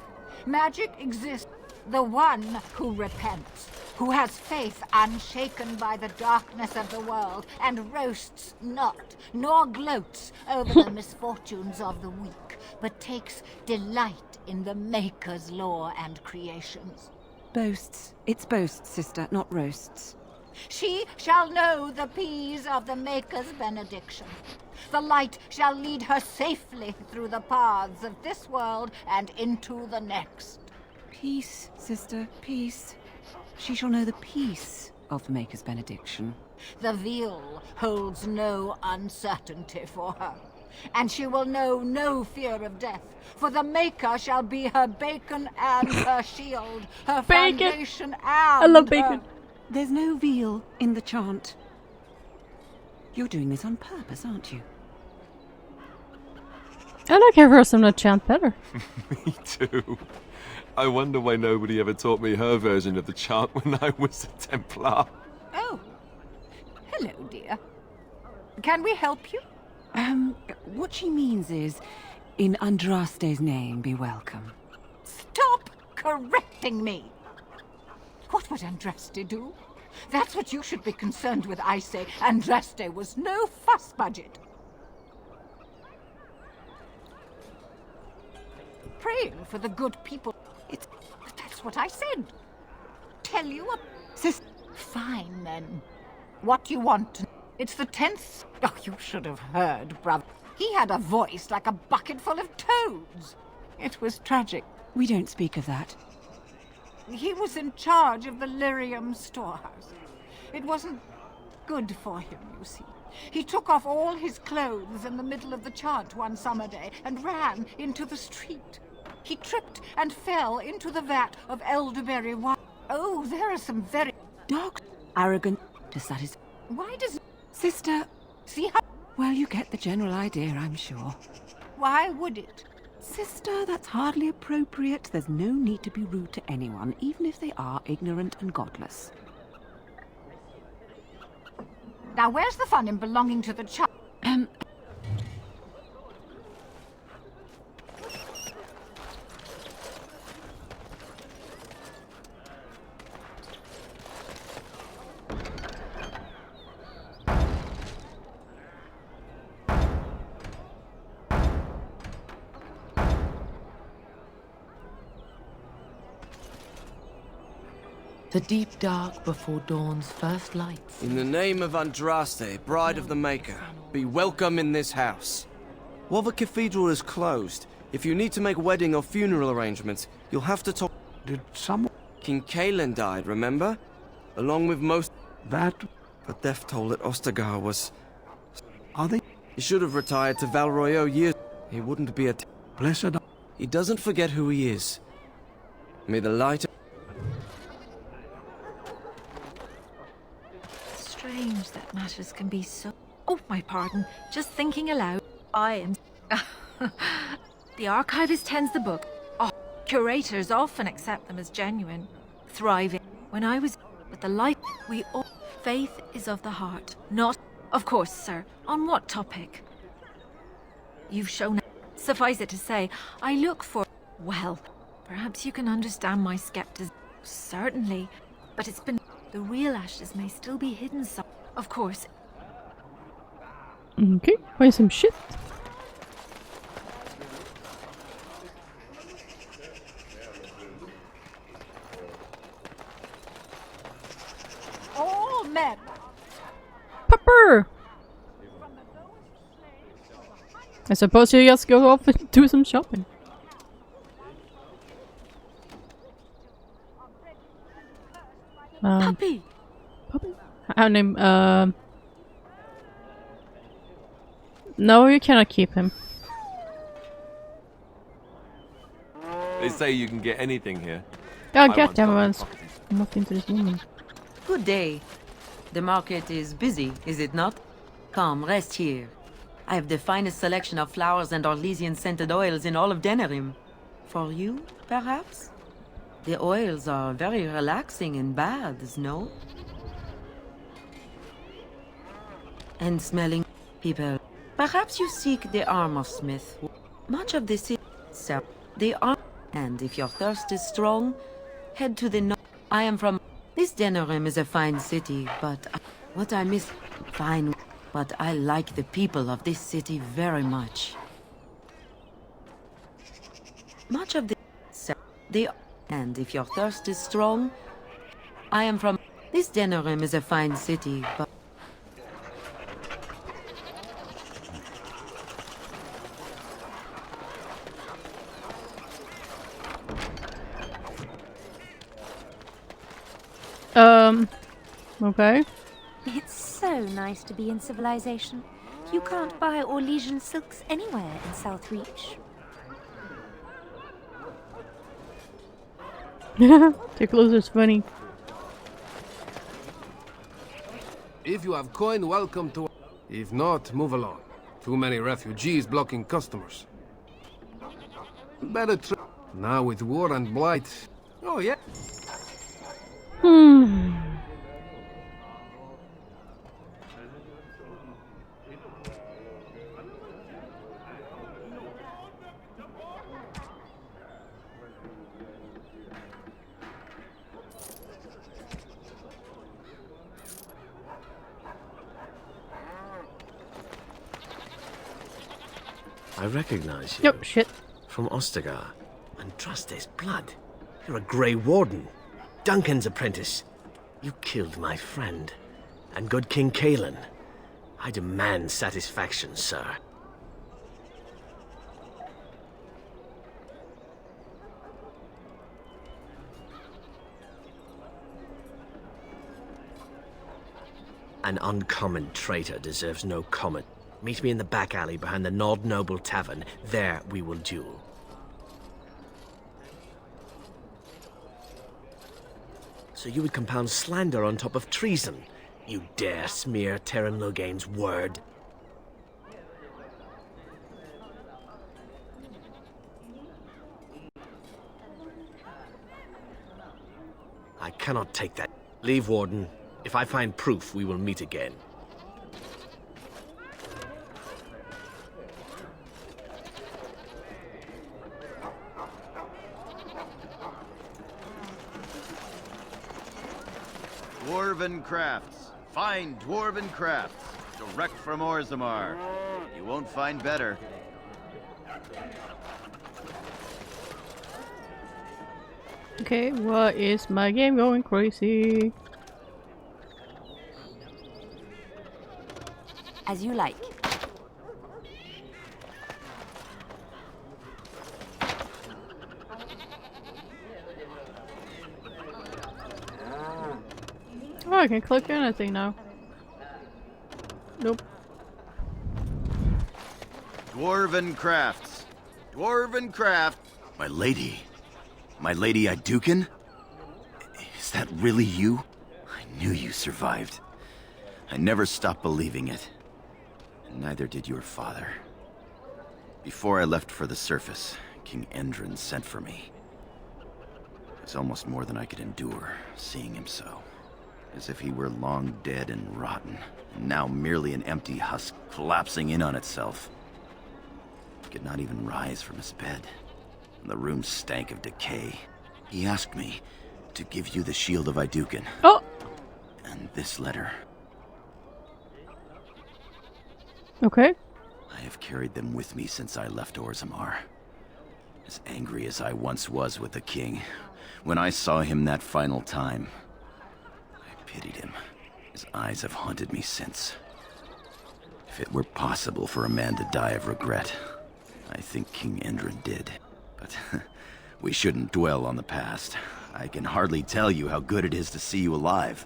magic exists. The one who repents who has faith unshaken by the darkness of the world, and roasts not, nor gloats over the misfortunes of the weak, but takes delight in the Maker's law and creations. Boasts. It's boasts, sister, not roasts. She shall know the peace of the Maker's benediction. The light shall lead her safely through the paths of this world and into the next. Peace, sister, peace. She shall know the peace of the Maker's benediction. The veil holds no uncertainty for her, and she will know no fear of death, for the Maker shall be her bacon and her shield, her foundation and I love bacon. There's no veal in the chant. You're doing this on purpose, aren't you? I like her version of the chant better. Me too. I wonder why nobody ever taught me her version of the chant when I was a Templar. Oh. Hello, dear. Can we help you? What she means is, in Andraste's name, be welcome. Stop correcting me! What would Andraste do? That's what you should be concerned with, I say. Andraste was no fuss budget. Praying for the good people. That's what I said. Tell you a... Fine, then. What you want? It's the 10th... Oh, you should have heard, brother. He had a voice like a bucket full of toads. It was tragic. We don't speak of that. He was in charge of the lyrium storehouse. It wasn't good for him, you see. He took off all his clothes in the middle of the chant one summer day and ran into the street. He tripped and fell into the vat of elderberry wine. Oh, there are some very... Dog. Arrogant. To satisfy... Why does... Sister... See how... Well, you get the general idea, I'm sure. Why would it? Sister, that's hardly appropriate. There's no need to be rude to anyone, even if they are ignorant and godless. Now, where's the fun in belonging to the child? The deep dark before dawn's first lights. In the name of Andraste, Bride of the Maker, be welcome in this house. While the cathedral is closed, if you need to make wedding or funeral arrangements, you'll have to talk... Did someone... King Kalen died, remember? Along with most... That... The death toll at Ostagar was... Are they... He should have retired to Valroyo years... He wouldn't be a... Blessed... He doesn't forget who he is. May the light... Strange that matters can be so... Oh, my pardon. Just thinking aloud. I am... The archivist tends the book. Oh, curators often accept them as genuine. Thriving. When I was... With the life we all... Faith is of the heart, not... Of course, sir. On what topic? You've shown... Suffice it to say, I look for... Well, perhaps you can understand my skepticism. Certainly. But it's been... The real ashes may still be hidden some. Of course. Okay, buy some shit. All men. Pepper! I suppose you just go off and do some shopping. Puppy! Puppy? Her name, No, you cannot keep him. They say you can get anything here. God damn it, nothing to this woman. Good day. The market is busy, is it not? Come, rest here. I have the finest selection of flowers and Orlesian scented oils in all of Denerim. For you, perhaps? The oils are very relaxing in baths, no? And smelling people. Perhaps you seek the armor smith. Much of this is... The arm... And if your thirst is strong, head to the north. I am from... This Denerim is a fine city, but what I miss... Fine, but I like the people of this city very much. Much of and if your thirst is strong, I am from... This Denerim is a fine city, but... Okay. It's so nice to be in civilization. You can't buy Orlesian silks anywhere in Southreach. Too close is funny. If you have coin, welcome to... If not, move along. Too many refugees blocking customers. Better try... Now with war and blight... Oh yeah. I recognize you. Yep, shit. From Ostagar. Andraste's blood. You're a Grey Warden. Duncan's apprentice. You killed my friend. And good King Cailan. I demand satisfaction, sir. An uncommon traitor deserves no comment. Meet me in the back alley behind the Nord Noble Tavern. There we will duel. So you would compound slander on top of treason? You dare smear Terran Loghain's word? I cannot take that. Leave, Warden. If I find proof, we will meet again. Dwarven crafts. Fine dwarven crafts. Direct from Orzamma. You won't find better. Okay, what is my game going crazy? As you like. Oh, I can click anything now. Nope. Dwarven crafts. Dwarven craft. My lady. My lady Iduken? Is that really you? I knew you survived. I never stopped believing it. And neither did your father. Before I left for the surface, King Endron sent for me. It was almost more than I could endure, seeing him so. As if he were long dead and rotten, and now merely an empty husk collapsing in on itself. He could not even rise from his bed, and the room stank of decay. He asked me to give you the shield of Iduken. Oh! And this letter. Okay. I have carried them with me since I left Orzamma. As angry as I once was with the king, when I saw him that final time, pitied him. His eyes have haunted me since. If it were possible for a man to die of regret, I think King Endron did. But we shouldn't dwell on the past. I can hardly tell you how good it is to see you alive.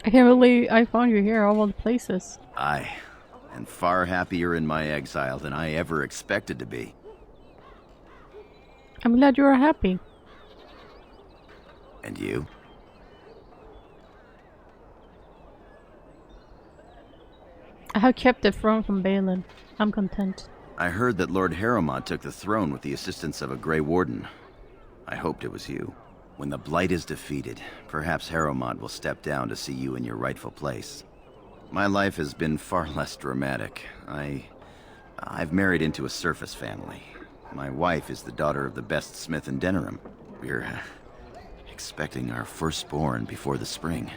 I can't believe I found you here of all the places. Aye, and far happier in my exile than I ever expected to be. I'm glad you are happy. And you? I have kept the throne from Balin. I'm content. I heard that Lord Harrowmont took the throne with the assistance of a Grey Warden. I hoped it was you. When the Blight is defeated, perhaps Harrowmont will step down to see you in your rightful place. My life has been far less dramatic. I've married into a surface family. My wife is the daughter of the best smith in Denerim. We're Expecting our firstborn before the spring.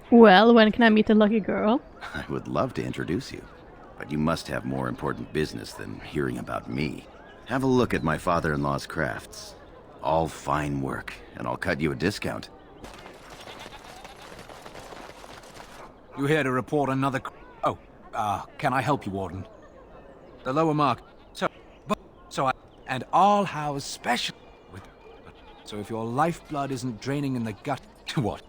Well, when can I meet the lucky girl? I would love to introduce you, but you must have more important business than hearing about me. Have a look at my father-in-law's crafts. All fine work, and I'll cut you a discount. You here to report another... can I help you, Warden? The lower mark. And I'll house special with... So if your lifeblood isn't draining in the gut... What?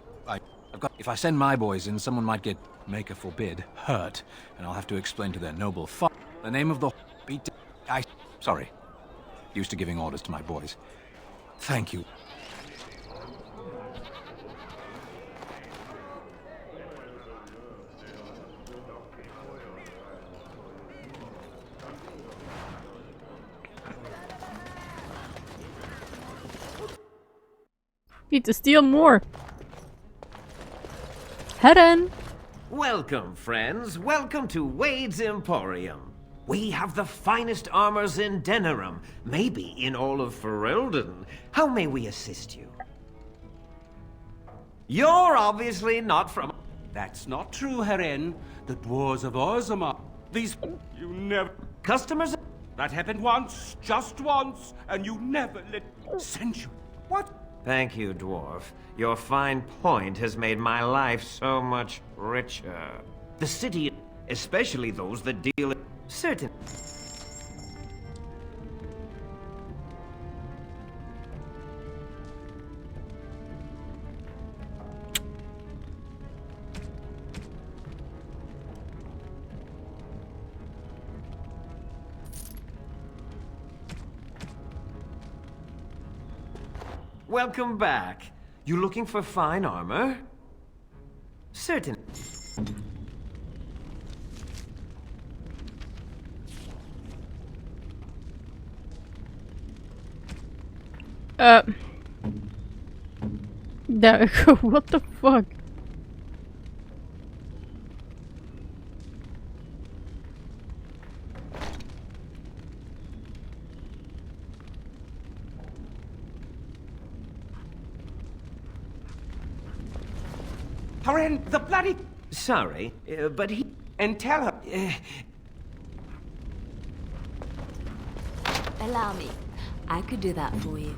If I send my boys in, someone might get, maker forbid, hurt, and I'll have to explain to their noble father the name of the... Sorry. Used to giving orders to my boys. Thank you. Need to steal more. Head in. Welcome, friends. Welcome to Wade's Emporium. We have the finest armors in Denerim, maybe in all of Fereldern. How may we assist you? You're obviously not from... That's not true, Herin. The dwarves of Orzamma. These... You never... Customers... That happened once, just once, and you never let... Century. What? Thank you, dwarf. Your fine point has made my life so much richer. The city, especially those that deal in certain... Welcome back. You looking for fine armor? Certain. What the fuck? Herin, the bloody... Sorry, but he... And tell her... Allow me. I could do that for you.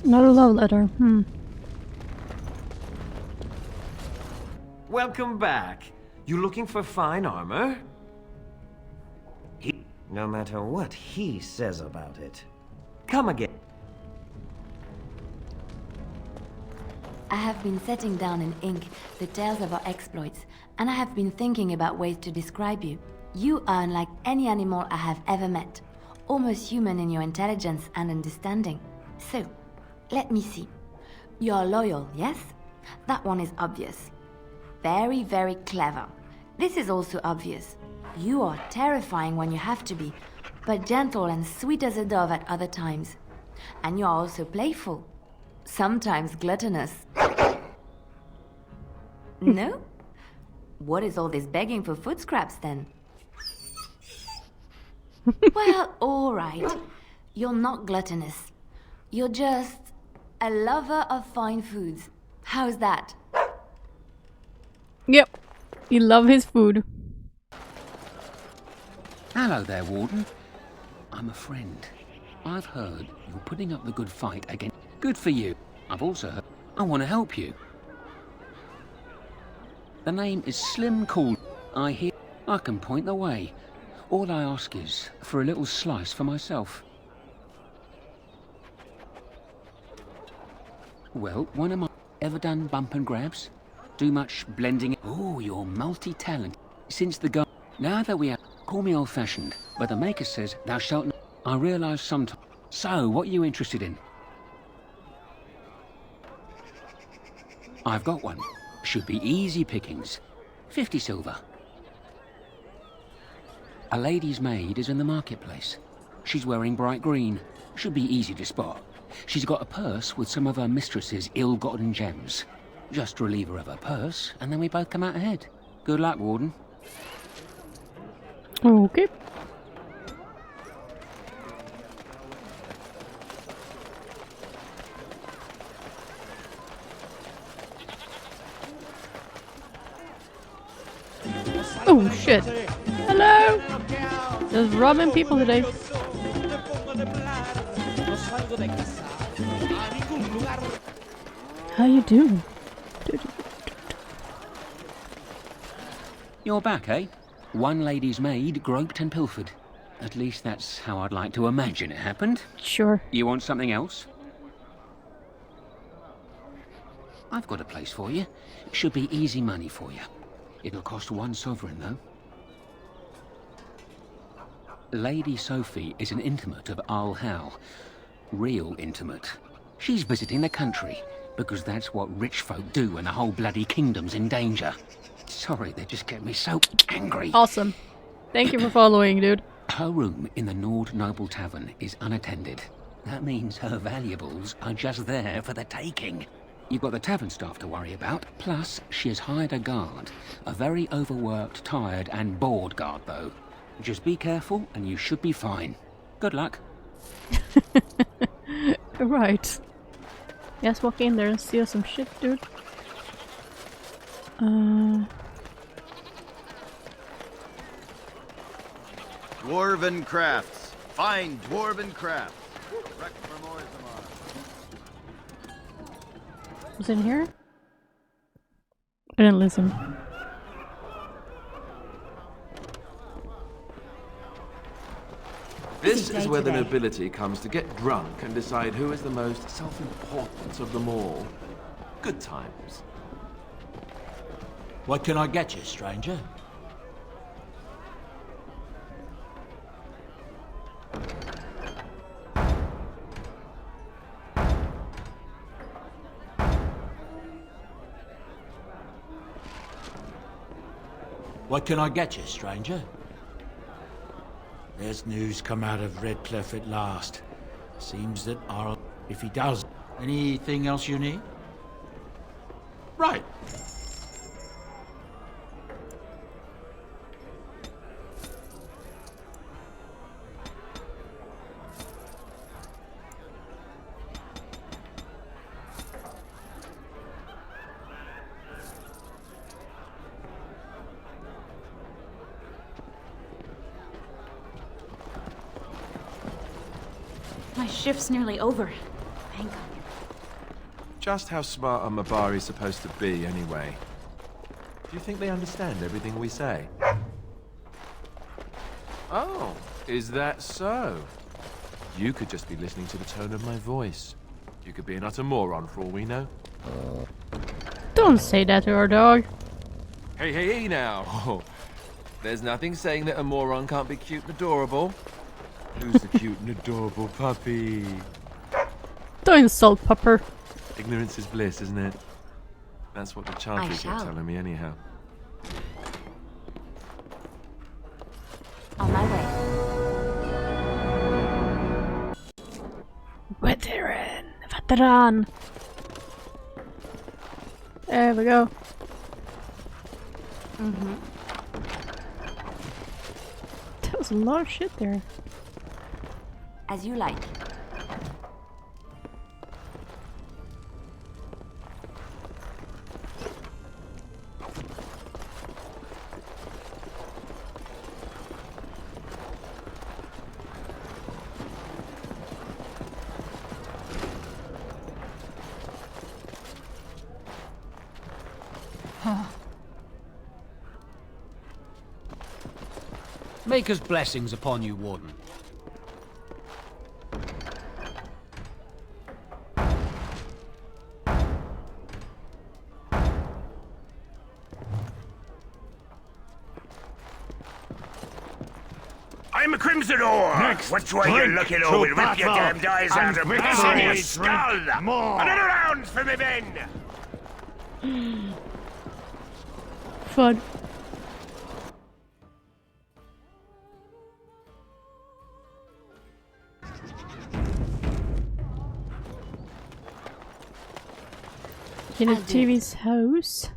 Not a love letter. Welcome back. You looking for fine armor? No matter what he says about it. Come again. I have been setting down in ink the tales of our exploits, and I have been thinking about ways to describe you. You are unlike any animal I have ever met, almost human in your intelligence and understanding. So, let me see. You're loyal, yes? That one is obvious. Very, very clever. This is also obvious. You are terrifying when you have to be, but gentle and sweet as a dove at other times. And you are also playful. Sometimes gluttonous. No? What is all this begging for food scraps then? Well, alright. You're not gluttonous. You're just a lover of fine foods. How's that? Yep. You love his food. Hello there, Warden. I'm a friend. I've heard you're putting up the good fight again. Good for you. I've also heard I want to help you. The name is Slim Cool. I hear I can point the way. All I ask is for a little slice for myself. Well, when am I ever done bump and grabs? Do much blending? Oh, you're multi-talented. Since the go. Now that we have... Call me old-fashioned, but the Maker says thou shalt not... I realise sometimes... So, what are you interested in? I've got one. Should be easy pickings. 50 silver. A lady's maid is in the marketplace. She's wearing bright green. Should be easy to spot. She's got a purse with some of her mistress's ill-gotten gems. Just relieve her of her purse, and then we both come out ahead. Good luck, Warden. Okay. Oh shit. Hello! Just robbing people today. How you doing? You're back, eh? One lady's maid groped and pilfered. At least that's how I'd like to imagine it happened. Sure. You want something else? I've got a place for you. Should be easy money for you. It'll cost 1 sovereign, though. Lady Sophie is an intimate of Al Hal. Real intimate. She's visiting the country, because that's what rich folk do when the whole bloody kingdom's in danger. Sorry, they just get me so angry. Awesome. Thank you for following, dude. Her room in the Nord Noble Tavern is unattended. That means her valuables are just there for the taking. You've got the tavern staff to worry about, plus she has hired a guard. A very overworked, tired and bored guard, though. Just be careful and you should be fine. Good luck. Right. Let's walk in there and steal some shit, dude. Dwarven crafts. Fine dwarven crafts. Direct from Orzamma. Was it in here? I didn't listen. This is where the nobility comes to get drunk and decide who is the most self-important of them all. Good times. What can I get you, stranger? What can I get you, stranger? There's news come out of Redcliffe at last. Seems that Arl, if he does, anything else you need? Right. My shift's nearly over. Thank God. Just how smart are Mabari supposed to be, anyway? Do you think they understand everything we say? Oh, is that so? You could just be listening to the tone of my voice. You could be an utter moron for all we know. Don't say that to our dog. Hey, hey, hey now! There's nothing saying that a moron can't be cute and adorable. Who's the cute and adorable puppy? Don't insult Pupper. Ignorance is bliss, isn't it? That's what the Chantry kept telling me anyhow. On my way. Veteran. There we go. That was a lot of shit there. As you like. Maker's blessings upon you, Warden. I'm a Crimson Ore! Next, Which way you looking, or we'll rip your damned eyes out and piss on your skull! Another round for me, Ben! Fun. In a TV's house.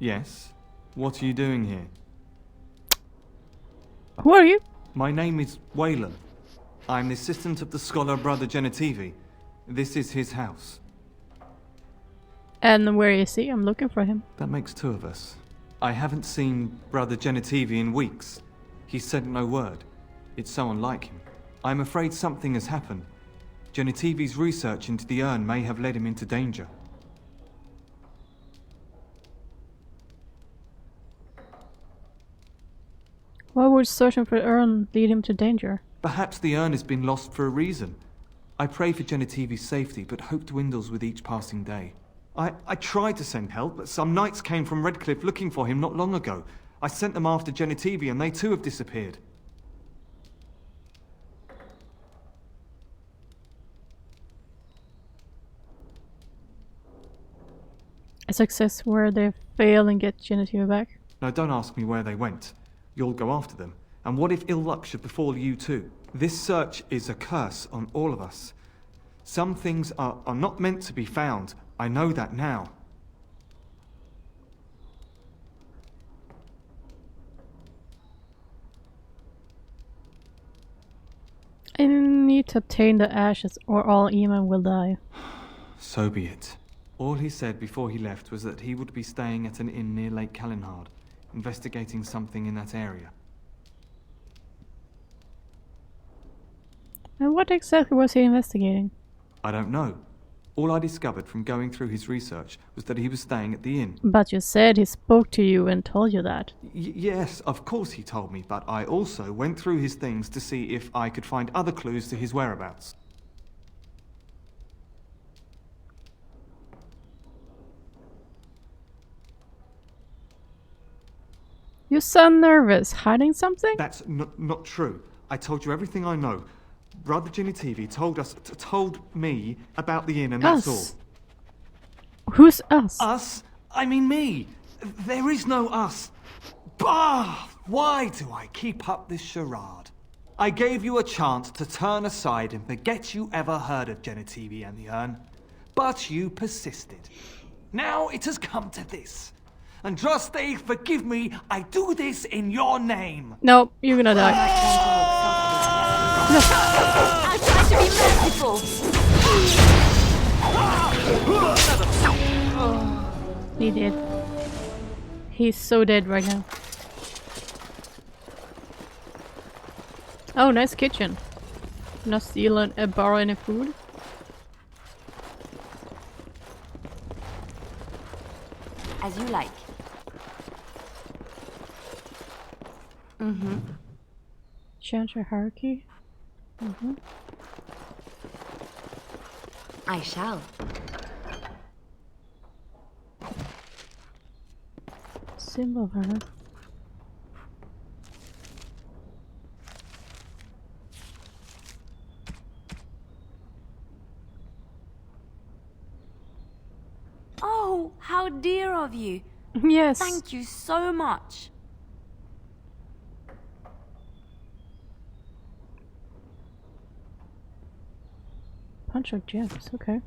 Yes? What are you doing here? Who are you? My name is Waylon. I'm the assistant of the scholar Brother Genetivi. This is his house. And where is he? I'm looking for him. That makes two of us. I haven't seen Brother Genetivi in weeks. He said no word. It's so unlike him. I'm afraid something has happened. Genetivi's research into the urn may have led him into danger. Why would searching for the urn lead him to danger? Perhaps the urn has been lost for a reason. I pray for Genetivi's safety, but hope dwindles with each passing day. I tried to send help, but some knights came from Redcliffe looking for him not long ago. I sent them after Genetivi, and they too have disappeared. A success where they fail and get Genetivi back. Now don't ask me where they went. You'll go after them. And what if ill luck should befall you too? This search is a curse on all of us. Some things are not meant to be found. I know that now. I need to obtain the ashes or all Eamon will die. So be it. All he said before he left was that he would be staying at an inn near Lake Calenhard, investigating something in that area. And what exactly was he investigating? I don't know. All I discovered from going through his research was that he was staying at the inn. But you said he spoke to you and told you that. Yes, of course he told me, but I also went through his things to see if I could find other clues to his whereabouts. You sound nervous. Hiding something? That's not true. I told you everything I know. Brother Genetivi told me about the inn, and that's all. Who's us? Us? I mean me. There is no us. Bah! Why do I keep up this charade? I gave you a chance to turn aside and forget you ever heard of Genetivi and the urn, but you persisted. Now it has come to this. Andraste, forgive me, I do this in your name. No, you're gonna die. I'll try to be merciful. He did. He's so dead right now. Oh, nice kitchen. Not steal and borrow any food. As you like. Mm-hmm. Change your hierarchy. Mm-hmm. I shall. Symbol her. Oh, how dear of you. Yes. Thank you so much. Bunch of gems, okay.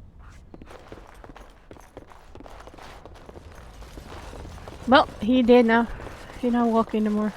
Well, he did now. He not walk anymore.